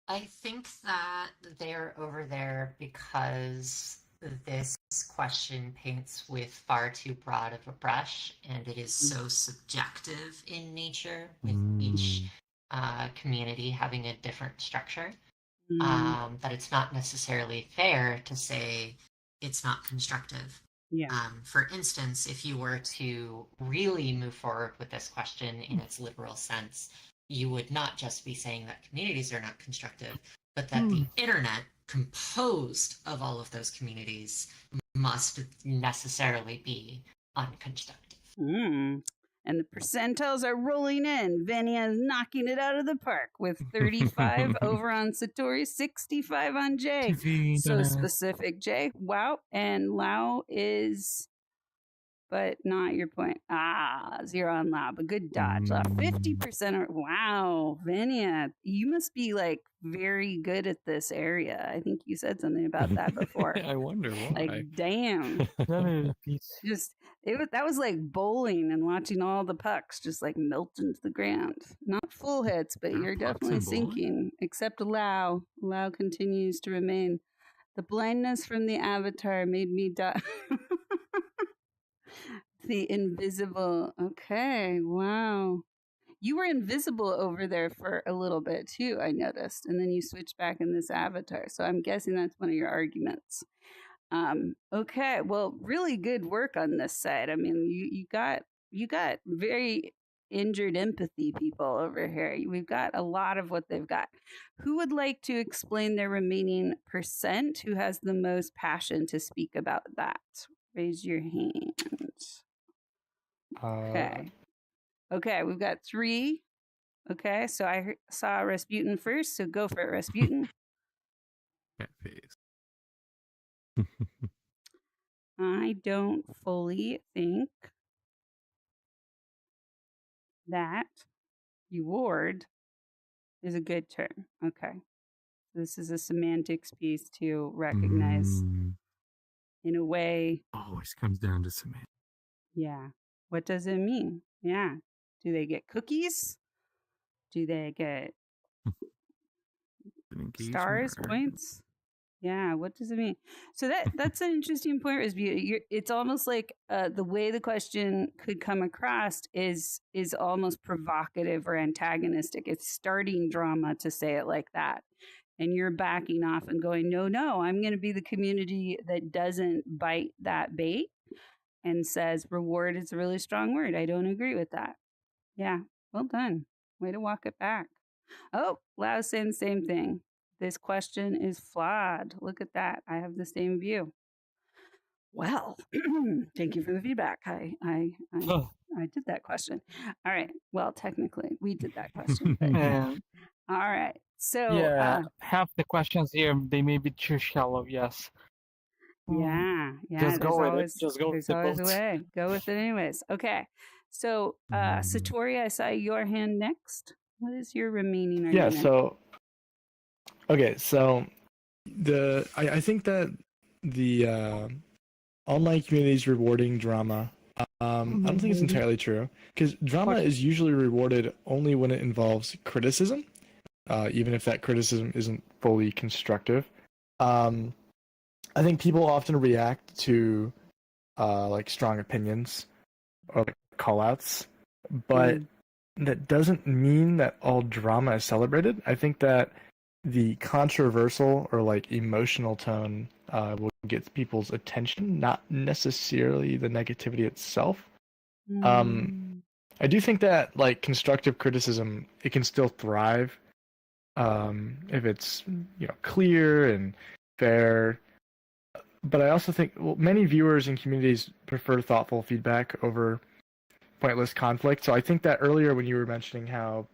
I think that they're over there because this question paints with far too broad of a brush, and it is so subjective in nature, with each community having a different structure, that it's not necessarily fair to say it's not constructive. Yeah. For instance, if you were to really move forward with this question in its literal sense, you would not just be saying that communities are not constructive, but that the internet, composed of all of those communities, must necessarily be unconstructive. And the percentiles are rolling in. Vania is knocking it out of the park with 35 over on Satori, 65 on Jay. So specific, Jay. Wow. And Lau is, but not your point. 0 on Lau, but good dodge. 50%. Wow. Vania, you must be like very good at this area. I think you said something about that before. I wonder why. Like, damn. Just that was like bowling and watching all the pucks just like melt into the ground. Not full hits, but you're definitely sinking. Except Lau. Lau continues to remain. The blindness from the avatar made me die. The invisible. Okay, wow. You were invisible over there for a little bit too, I noticed, and then you switched back in this avatar. So I'm guessing that's one of your arguments. Okay, well, really good work on this side. I mean, you got very injured empathy people over here. We've got a lot of what they've got. Who would like to explain their remaining percent? Who has the most passion to speak about that? Raise your hand. Okay. Okay, we've got 3. Okay, so I saw Rasputin first, so go for it, Rasputin. Cat face. I don't fully think that reward is a good term. Okay. This is a semantics piece to recognize in a way. Always comes down to semantics. Yeah. What does it mean? Yeah. Do they get cookies? Do they get stars, points? Yeah, what does it mean? So that's an interesting point, it's almost like the way the question could come across is almost provocative or antagonistic. It's starting drama to say it like that, and you're backing off and going, no, I'm going to be the community that doesn't bite that bait and says reward is a really strong word. I don't agree with that. Yeah, well done. Way to walk it back. Oh, Lau's saying the same thing. This question is flawed. Look at that. I have the same view. Well, thank you for the feedback. I did that question. All right. Well, technically, we did that question, but yeah. And All right. So, yeah, half the questions here they may be too shallow. Yes. yeah. Just There's go with it. always Just go with there's the always a boat. way. Go with it, anyways. Okay. So, Satori, I saw your hand next. What is your remaining Yeah. argument? So okay. So I think that the online community is rewarding drama. I don't think it's entirely true because drama is usually rewarded only when it involves criticism, even if that criticism isn't fully constructive. I think people often react to like strong opinions or like call-outs, but that doesn't mean that all drama is celebrated. I think that the controversial or like emotional tone will get people's attention, not necessarily the negativity itself. I do think that like constructive criticism, it can still thrive if it's clear and fair. But I also think many viewers and communities prefer thoughtful feedback over pointless conflict. So I think that earlier when you were mentioning how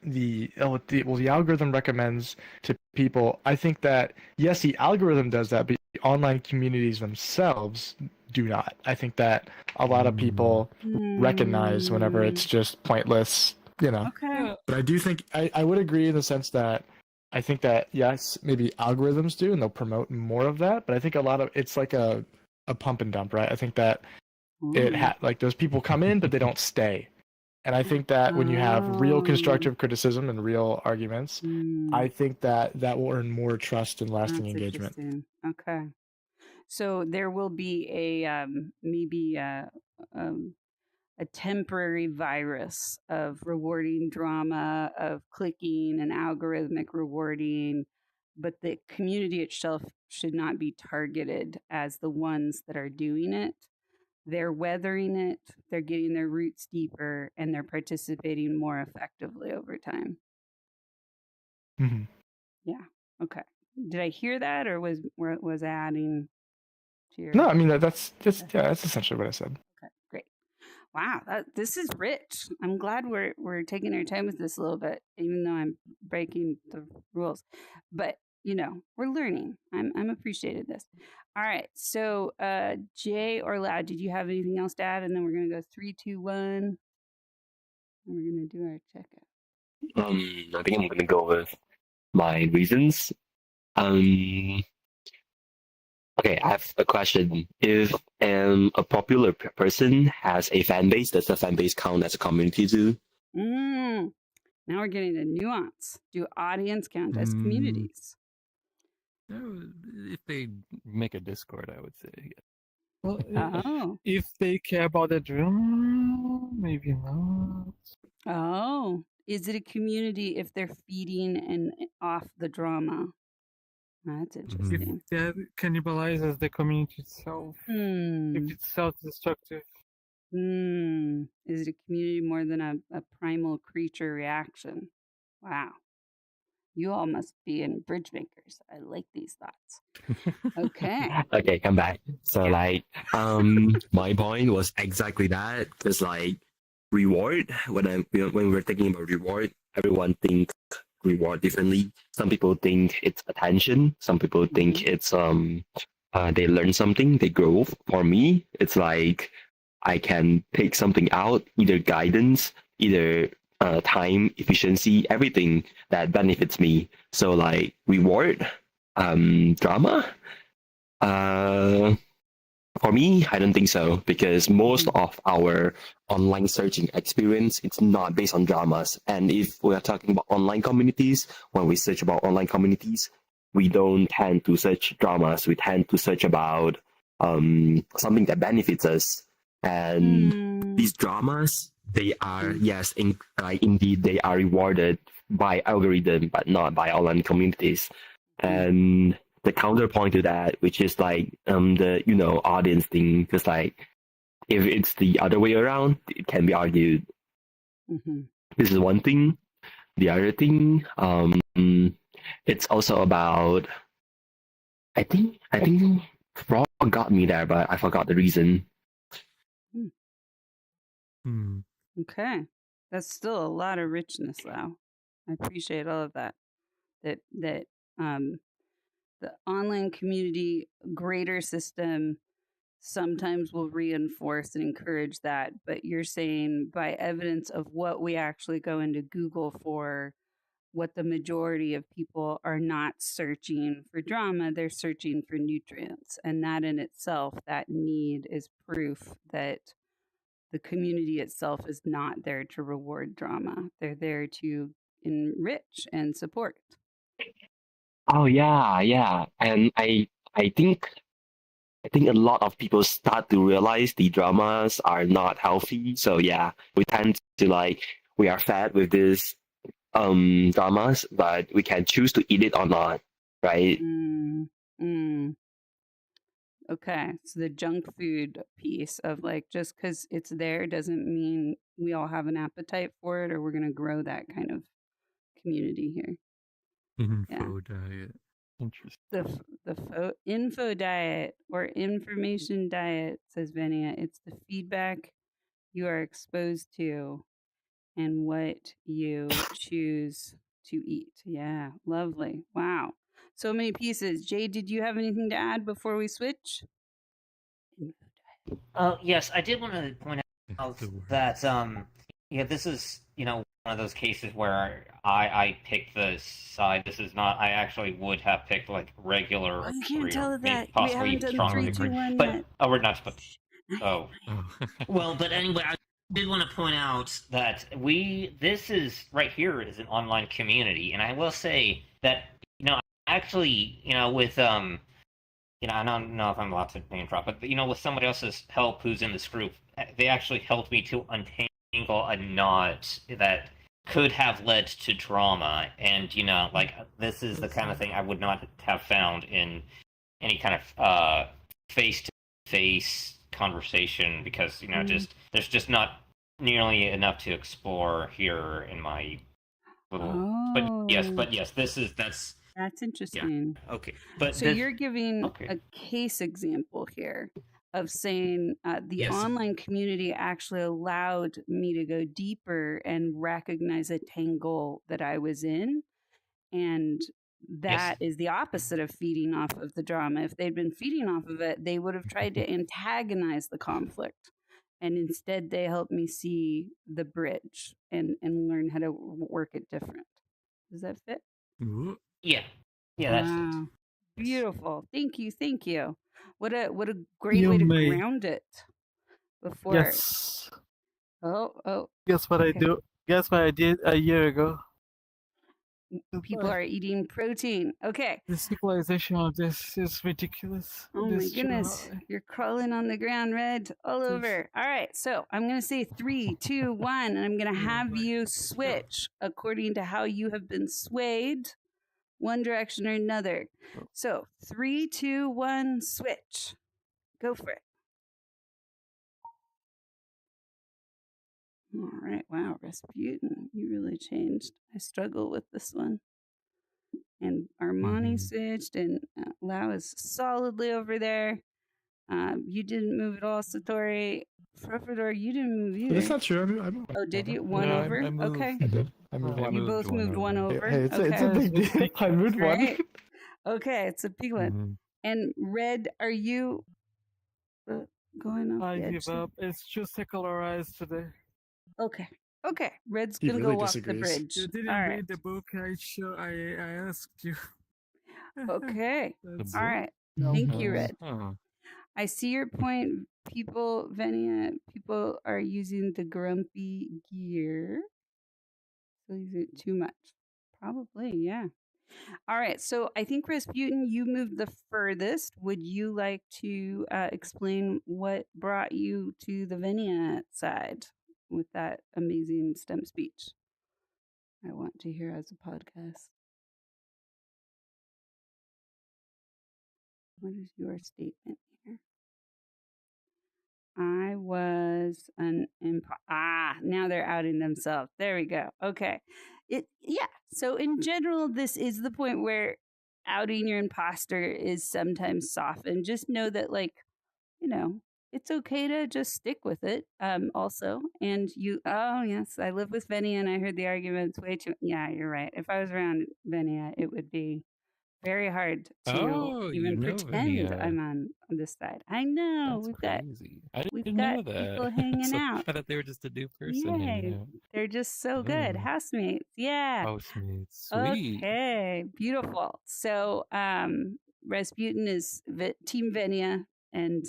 the algorithm recommends to people, I think that yes, the algorithm does that, but the online communities themselves do not. I think that a lot of people recognize whenever it's just pointless, Okay. But I do think I would agree in the sense that I think that yes, maybe algorithms do and they'll promote more of that, but I think a lot of it's like a pump and dump, right? I think that like those people come in but they don't stay. And I think that when you have real constructive criticism and real arguments, I think that will earn more trust and lasting engagement. Okay. So there will be a maybe a temporary virus of rewarding drama, of clicking and algorithmic rewarding, but the community itself should not be targeted as the ones that are doing it. They're weathering it, they're getting their roots deeper, and they're participating more effectively over time. Mm-hmm. Yeah. Okay. Did I hear that, or was I adding to your? No, I mean that's essentially what I said. Okay, great. Wow, this is rich. I'm glad we're taking our time with this a little bit, even though I'm breaking the rules. But we're learning. I'm appreciated this. All right. So, Jay or Loud, did you have anything else to add? And then we're gonna go 3, 2, 1, and we're gonna do our checkout. I think I'm gonna go with my reasons. Okay, I have a question. If a popular person has a fan base, does the fan base count as a community too? Now we're getting the nuance. Do audience count as communities? If they make a Discord, I would say. Well, if they care about the drama, maybe not. Oh, is it a community if they're feeding and off the drama? That's interesting. If that cannibalizes the community itself, if it's self-destructive. Is it a community more than a primal creature reaction? Wow. You all must be in bridge makers. I like these thoughts. Okay. Okay, come back. So my point was exactly that. Because reward, when we're thinking about reward, everyone thinks reward differently. Some people think it's attention. Some people think it's they learn something, they grow. For me, it's like I can pick something out, either guidance, either time, efficiency, everything that benefits me. So reward, drama. For me, I don't think so, because most of our online searching experience, it's not based on dramas. And if we are talking about online communities, when we search about online communities, we don't tend to search dramas. We tend to search about something that benefits us. And these dramas, they are, yes, indeed, they are rewarded by algorithm, but not by online communities. And the counterpoint to that, which is the audience thing, because if it's the other way around, it can be argued. This is one thing. The other thing, it's also about, I think Frog got me there, but I forgot the reason. Hmm. Okay. That's still a lot of richness, Lau. I appreciate all of that. That the online community greater system sometimes will reinforce and encourage that, but you're saying by evidence of what we actually go into Google for, what the majority of people are not searching for drama, they're searching for nutrients. And that in itself, that need is proof that the community itself is not there to reward drama. They're there to enrich and support. Oh yeah. And I think a lot of people start to realize the dramas are not healthy. So yeah, we tend to like we are fed with this dramas, but we can choose to eat it or not, right? Okay, so the junk food piece of like just because it's there doesn't mean we all have an appetite for it or we're going to grow that kind of community here. Info diet. Interesting. The info diet or information diet, says Venia. It's the feedback you are exposed to and what you choose to eat. Yeah, lovely. Wow. So many pieces. Jay, did you have anything to add before we switch? Yes, I did want to point out that this is one of those cases where I picked the side. This is not. I actually would have picked like regular. Oh, you can't tell or that. We possibly haven't done stronger 3, 2, degree. 1 But yet. we're not supposed. Oh. Well, but anyway, I did want to point out that this is right here is an online community, and I will say that actually with I don't know if I'm allowed to name drop, but with somebody else's help who's in this group, they actually helped me to untangle a knot that could have led to drama, and this is the kind of thing I would not have found in any kind of face-to-face conversation because there's just not nearly enough to explore here in my little. But yes, that's interesting. Yeah. Okay, but so you're giving a case example here of saying the online community actually allowed me to go deeper and recognize a tangle that I was in, and that is the opposite of feeding off of the drama. If they'd been feeding off of it, they would have tried to antagonize the conflict. And instead, they helped me see the bridge and learn how to work it different. Does that fit? Yeah, that's it. Beautiful. Thank you. What a great way to ground it. Before. Yes. Oh. Guess what I do? Guess what I did a year ago? People are eating protein. Okay. The civilization of this is ridiculous. Oh my goodness. You're crawling on the ground, Red, all over. All right. So I'm going to say 3, 2, 1, and I'm going to have you switch according to how you have been swayed one direction or another. So 3, 2, 1, switch. Go for it. All right. Wow, Rasputin, you really changed. I struggle with this one. And Armani switched, and Lau is solidly over there. You didn't move at all, Satori. Professor, you didn't move either. But that's not true. I moved. Oh, did you? One over? I moved. Okay. I did. I moved one. You both moved one over? Hey, it's a big deal. I moved one. Right. Okay, it's a big one. And Red, are you going off I the edge? give up. It's too secularized today. Okay. Red's He gonna really go walk disagrees. the bridge. You didn't All right. read the book I asked you. Okay. That's All it. right. Thank you, Red. I see your point. Venia, people are using the grumpy gear. So using it too much. Probably, yeah. All right. So I think, Rasputin, you moved the furthest. Would you like to explain what brought you to the Venia side with that amazing STEM speech? I want to hear as a podcast. What is your statement here? I was an now they're outing themselves. There we go. Okay. So in general, this is the point where outing your imposter is sometimes softened. Just know that, like, you know, it's okay to just stick with it. Also, and oh yes, I live with Venia, and I heard the arguments way too. Yeah, you're right. If I was around Venia, it would be very hard to Oh, you even know pretend Venia. I'm on this side. I know That's crazy. I we've didn't got know that. people hanging So, out. I thought they were just a new person Yay, hanging out. they're just so good. Oh, Housemates, yeah. housemates. Sweet. Okay, beautiful. So, Rasputin is Team Venia, and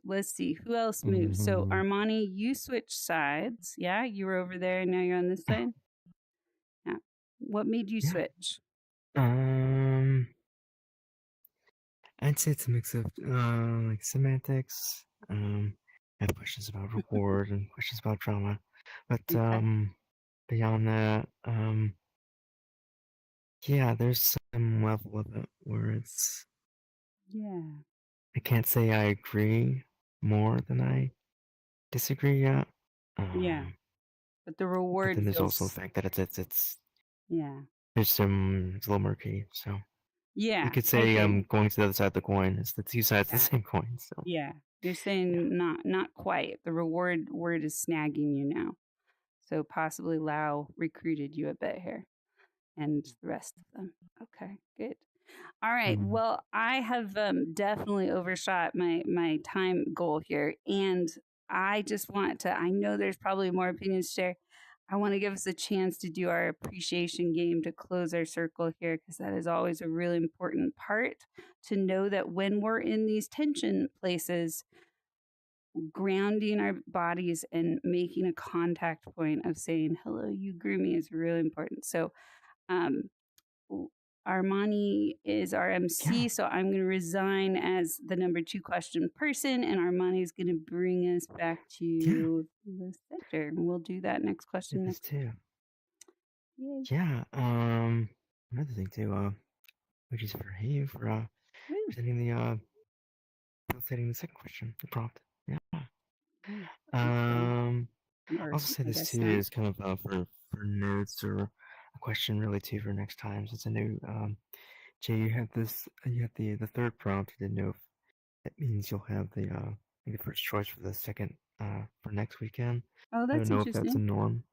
let's see who else moved. So, Mhm. Armani, you switched sides. Yeah, you were over there, and now you're on this side. Yeah. What made you Yeah. switch? I'd say it's a mix of like semantics. I have questions about reward and questions about drama, but Okay. beyond that, yeah, there's some level of it where it's Yeah. I can't say I agree more than I disagree yet. Yeah. But the But reward then there's also the feels. fact that it's Yeah. it's a little murky. So you Yeah. could say Okay. going to the other side of the coin. It's the two sides of Yeah. the same coin. So Yeah. You're yeah. saying not quite. The reward word is snagging you now. So possibly Lau recruited you a bit here, and the rest of them. Okay, good. All right. Mm. Well, I have definitely overshot my time goal here, and I just want to. I know there's probably more opinions to share. I want to give us a chance to do our appreciation game to close our circle here, because that is always a really important part to know that when we're in these tension places, grounding our bodies and making a contact point of saying hello, you grew me, is really important. So um Armani is our MC, Yeah. so I'm going to resign as the number 2 question person, and Armani is going to bring us back Yeah. to the center, and we'll do that next question This next. too. Yay. Yeah. Another thing too. Which is for hey for Woo. presenting the facilitating the second question, the prompt. Yeah. Yeah. I'll also say I this guess too not. is kind of for notes or a question really too for next time. Since I know Jay, you have the third prompt. You didn't know if that means you'll have the first choice for the second for next weekend. Oh, I don't that's know if that's a interesting. norm.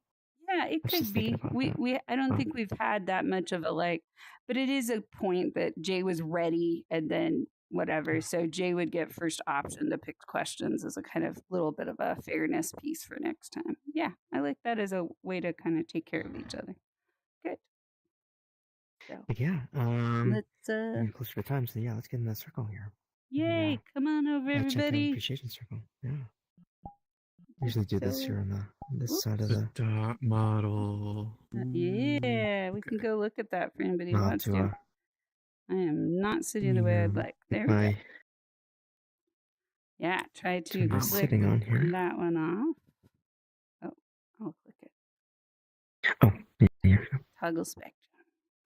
Yeah, it I was could just thinking be. about We that. we I don't think we've had that much of a but it is a point that Jay was ready and then whatever. So Jay would get first option to pick questions as a kind of little bit of a fairness piece for next time. Yeah, I like that as a way to kind of take care of each other. Good. So But yeah, let's getting closer to time, so yeah, let's get in the circle here. yay, come on over Check out everybody. appreciation circle. Yeah. Usually do this here on this side of The the dot model. Yeah, we can go look at that for anybody who wants to. I am not sitting the way I'd like. There we go. Yeah, try to click sitting on here. that one off. Oh, I'll click it. Oh, yeah. Toggle spectrum.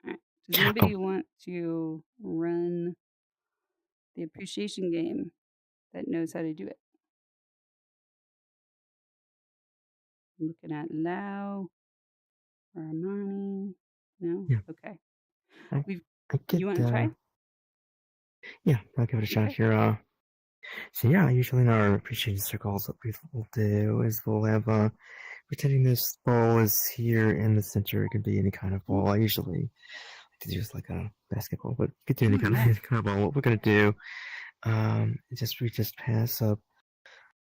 All right. Does anybody want to run the appreciation game that knows how to do it? I'm looking at Lau or Armani. No? Yeah. Okay. You want to try? Yeah, I'll give it a shot here. So yeah, usually in our appreciation circles, what we'll do is we'll have pretending this ball is here in the center. It could be any kind of ball. I usually like to use like a basketball, but you could do any kind of ball. What we're gonna do, we just pass up.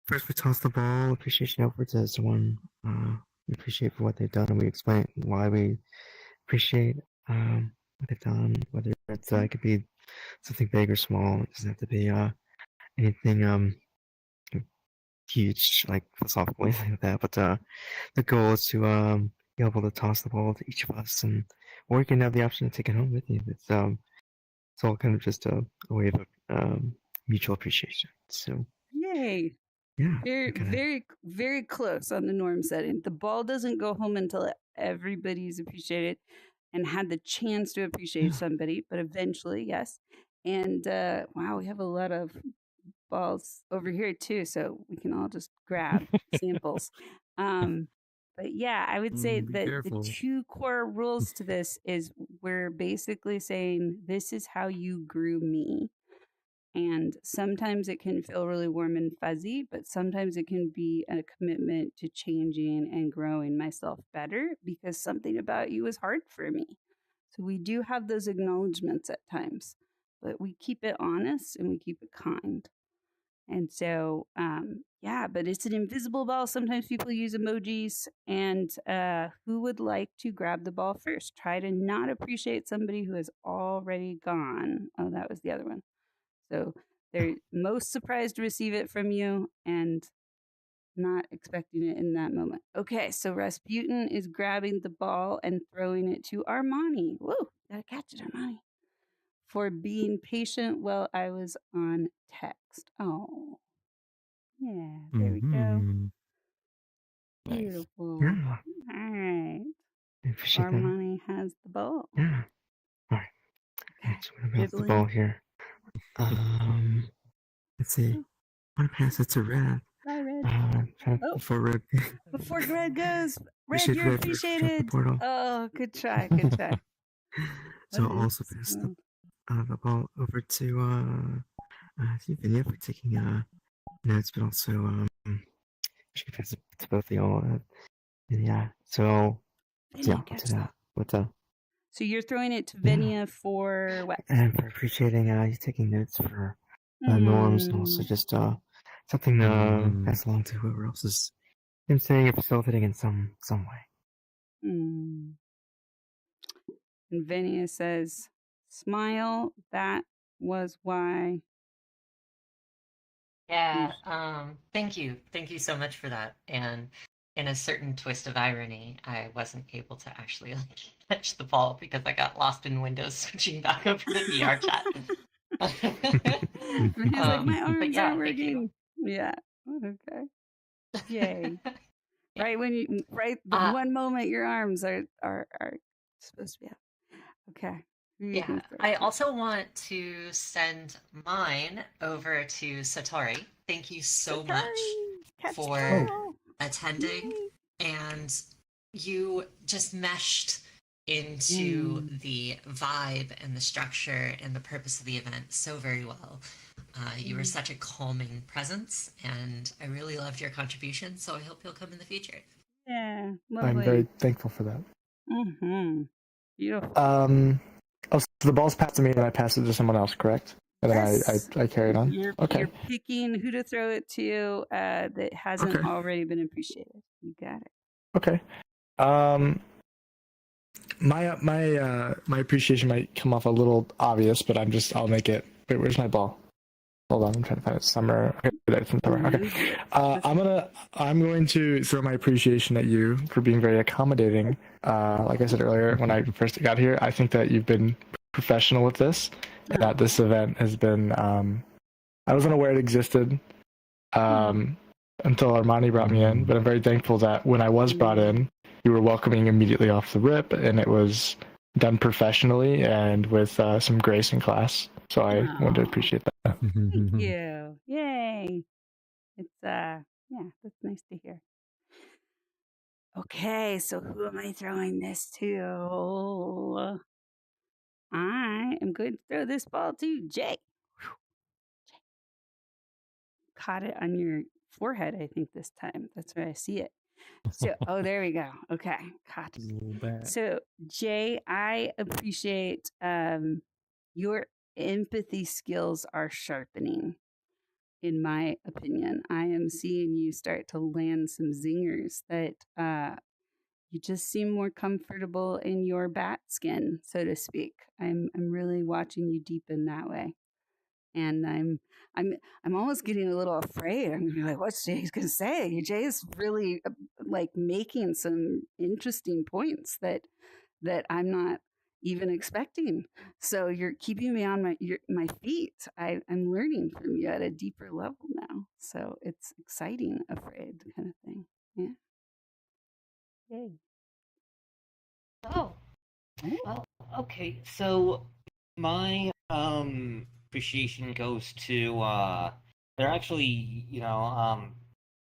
First, we toss the ball, appreciation outwards to someone we appreciate for what they've done, and we explain why we appreciate what they've done. Whether it's it could be something big or small. It doesn't have to be anything huge, like philosophical, anything like that. But the goal is to be able to toss the ball to each of us, or you can have the option to take it home with you. It's all kind of just a way of mutual appreciation. So yay! Yeah, very close on the norm setting. The ball doesn't go home until everybody's appreciated and had the chance to appreciate somebody, but eventually, yes. And wow, we have a lot of balls over here too, so we can all just grab samples. But yeah, I would say Be that the careful. 2 core rules to this is we're basically saying this is how you grew me. And sometimes it can feel really warm and fuzzy, but sometimes it can be a commitment to changing and growing myself better because something about you is hard for me. So we do have those acknowledgments at times, but we keep it honest and we keep it kind. And so, yeah, but it's an invisible ball. Sometimes people use emojis. And who would like to grab the ball first? Try to not appreciate somebody who has already gone. Oh, that was the other one. So they're most surprised to receive it from you and not expecting it in that moment. Okay, so Rasputin is grabbing the ball and throwing it to Armani. Whoa, gotta catch it, Armani. For being patient while I was on text. Oh, yeah, there we go. Mhm. Nice. Beautiful. Yeah, All right. I appreciate that. Armani has the ball. Yeah. All right. Okay. So I'm gonna bounce the Dribbling. ball here. Let's see. Oh. I want to pass it to Red. Bye, Red. Oh. Before Red. Before Red goes, Red, Appreciate you're Red for jumping the appreciated. portal. Oh, good try. Good try. So What I'll is also pass the ball over to Vinia for taking notes, but also she can pass it to both of y'all. Yeah. So Vinia, yeah, I'll catch do that. What's up? So you're throwing it to Yeah. Vinia for what? And for appreciating you taking notes for norms and also just something to pass along to whoever else is saying or facilitating in some way. Mm. And Vinia says, "Smile. That was why." Yeah, thank you. Thank you so much for that. And in a certain twist of irony, I wasn't able to actually like catch the ball because I got lost in Windows switching back over to VR chat. He's like, my But arms yeah, aren't thank you. working. Yeah. Okay. Yay. Right when you the one moment your arms are supposed to be up. Okay. Who you Yeah, gonna throw I to? also want to send mine over to Satori. Thank you so much Satori, catch the for ball. attending, and you just meshed into the vibe and the structure and the purpose of the event so very well. You were such a calming presence, and I really loved your contribution, so I hope you'll come in the future. Yeah, lovely. I'm very thankful for that. Mm-hmm. Beautiful. Oh, so the ball's passed to me and I pass it to someone else, correct? And Yes. then I carry it on? You're picking who to throw it to that hasn't Okay. already been appreciated. You got it. Okay. My appreciation might come off a little obvious, but I'll make it. Wait, where's my ball? Hold on, I'm trying to find it. Summer. Okay, that's in Summer. Okay. I'm going to throw my appreciation at you for being very accommodating. Like I said earlier, when I first got here, I think that you've been professional with this, and that this event has been. I wasn't aware it existed until Armani brought me in, but I'm very thankful that when I was brought in, you were welcoming immediately off the rip, and it was done professionally and with some grace and class. So I wanted to appreciate that. Thank you. Yay. It's yeah, that's nice to hear. Okay, so who am I throwing this to? I am going to throw this ball to Jay. Caught it on your forehead, I think, this time. That's where I see it. So, oh, there we go. Okay, caught it. So, Jay, I appreciate your empathy skills are sharpening. In my opinion, I am seeing you start to land some zingers that you just seem more comfortable in your bat skin, so to speak. I'm really watching you deepen that way, and I'm almost getting a little afraid. I'm gonna be like, what's Jay's gonna say? Jay is really like making some interesting points that I'm not even expecting. So you're keeping me on my feet. I'm learning from you at a deeper level now. So it's exciting, afraid kind of thing. Yeah. Yay. Oh. Well, okay. So my appreciation goes to there actually,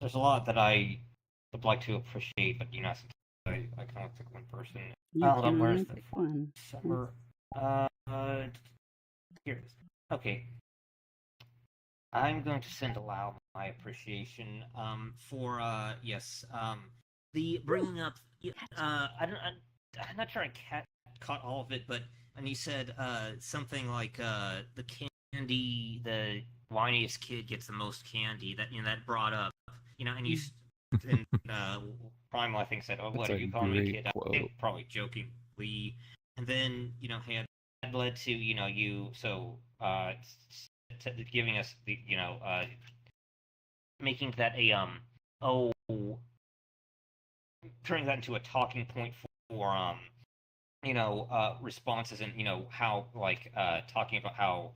there's a lot that I would like to appreciate, but I kind of pick one person. You Hold can on, where's only the pick one. summer? Here it is. Okay, I'm going to send aloud my appreciation for the bringing up. I'm not sure I caught all of it, but and you said something like the candy, the whiniest kid gets the most candy. That brought up, and you and Primal I think said, "Oh, what That's are a you calling me a great kid?" I quote. think probably jokingly, and then had that led to you giving us the making that a turning that into a talking point for responses, and how talking about how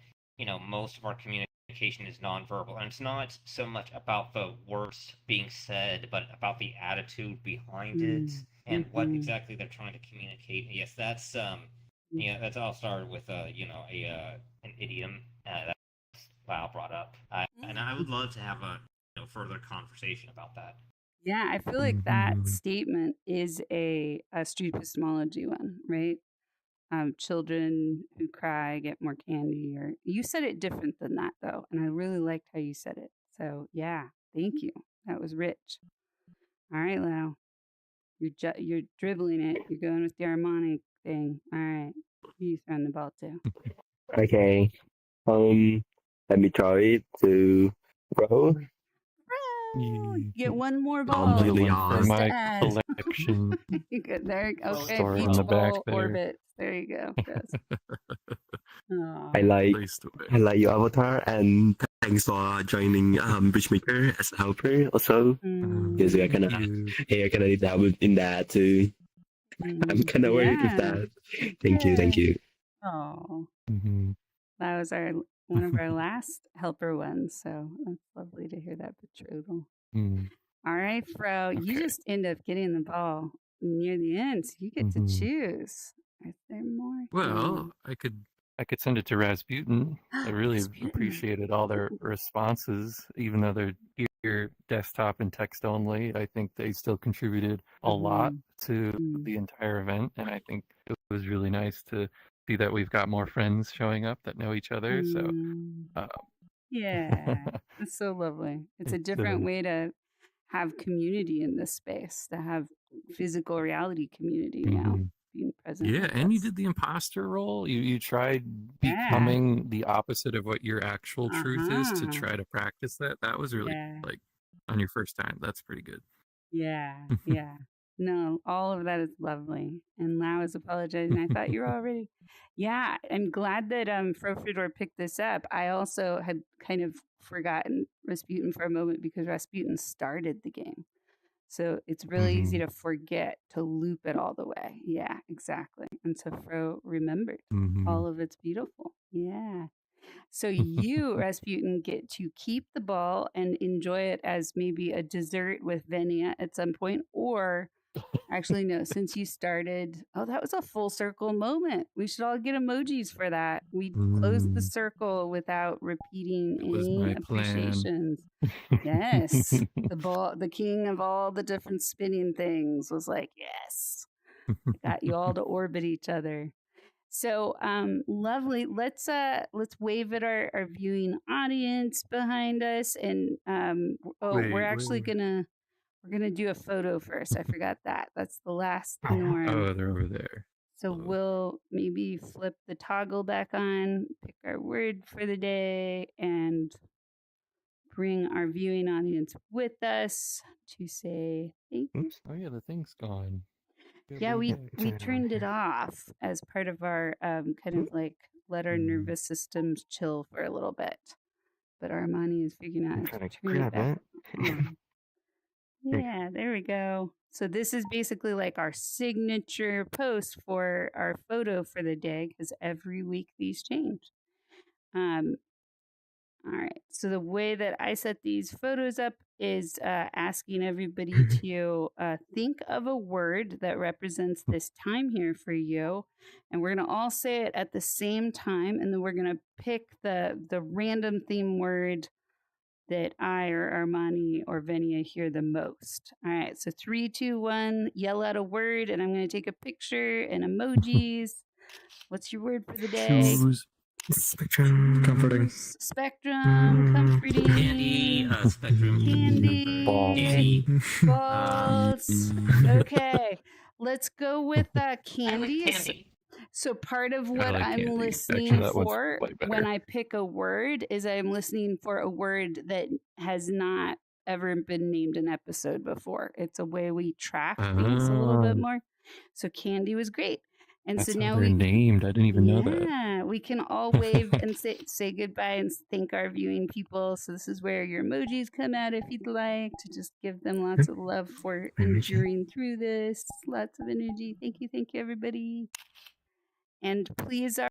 most of our communication is nonverbal, and it's not so much about the words being said, but about the attitude behind it and what exactly they're trying to communicate. And yes, that's that's all started with an idiom that Val brought up, and I would love to have a further conversation about that. Yeah, I feel like that statement is a street epistemology one, right? Children who cry get more candy, or you said it different than that though, and I really liked how you said it. So yeah, thank you. That was rich. All right, Lau, you're dribbling it. You're going with the harmonic thing. All right, who you throwing the ball to? Okay. Let me try to go. You get one more ball. Another Completely one for on. my add. collection. You good there? Okay, Store beach on the back ball there. orbit. There you go. Yes. I like Placed away. I like your avatar, and thanks for joining Bridgemaker as a helper also. Because I kinda need help in that too. I'm kinda worried with that. Thank you. Oh, Mm-hmm. that was one of our last helper ones. So that's lovely to hear that betrothal. All right, Fro, you just end up getting the ball near the end, so you get to choose. Is there more? Well, I could send it to Rasputin. I really appreciated all their responses, even though they're here desktop and text only. I think they still contributed a lot to the entire event, and I think it was really nice to see that we've got more friends showing up that know each other. So, yeah, it's so lovely. It's a different way to have community in this space, to have physical reality community now being present. Yeah, with and you us. did the imposter role. You tried becoming the opposite of what your actual truth is to try to practice that. That was really like on your first time. That's pretty good. Yeah. No, all of that is lovely. And Lau is apologizing. I thought you were already. Yeah, I'm glad that Frofridor picked this up. I also had kind of forgotten Rasputin for a moment because Rasputin started the game. So it's really easy to forget to loop it all the way. Yeah, exactly. And so Fro remembered. All of it's beautiful. Yeah. So you, Rasputin, get to keep the ball and enjoy it as maybe a dessert with Venia at some point, or actually, no, since you started, that was a full circle moment. We should all get emojis for that. We closed the circle without repeating any appreciations. Yes. The king of all the different spinning things was like, yes, I got you all to orbit each other. So lovely. Let's wave at our viewing audience behind us, and we're actually gonna do a photo first. I forgot that. That's the last norm. Oh, they're over there. So we'll maybe flip the toggle back on, pick our word for the day, and bring our viewing audience with us to say thank you. Oops. Oh yeah, the thing's gone. Yeah, we turned it off as part of our kind of like let our nervous systems chill for a little bit. But Armani is figuring out how to turn it back on. Yeah, there we go. So this is basically like our signature post for our photo for the day, because every week these change. All right. So the way that I set these photos up is asking everybody to think of a word that represents this time here for you. And we're going to all say it at the same time. And then we're going to pick the random theme word that I or Armani or Venia hear the most. All right, so 3, 2, 1, yell out a word, and I'm going to take a picture and emojis. What's your word for the day? Shoes. Spectrum. Comforting. Spectrum, comforting. Candy, spectrum, Candy. comfort, Candy. Balls. Okay, let's go with I like Candies. candy. So part of what like I'm candy. listening Actually, that one's for way better. when I pick a word is I'm listening for a word that has not ever been named an episode before. It's a way we track things a little bit more. So candy was great. And That's so how now they're we named. I didn't even know that. Yeah, we can all wave and say goodbye and thank our viewing people. So this is where your emojis come out if you'd like to just give them lots of love for enduring through this. Lots of energy. Thank you, everybody. And please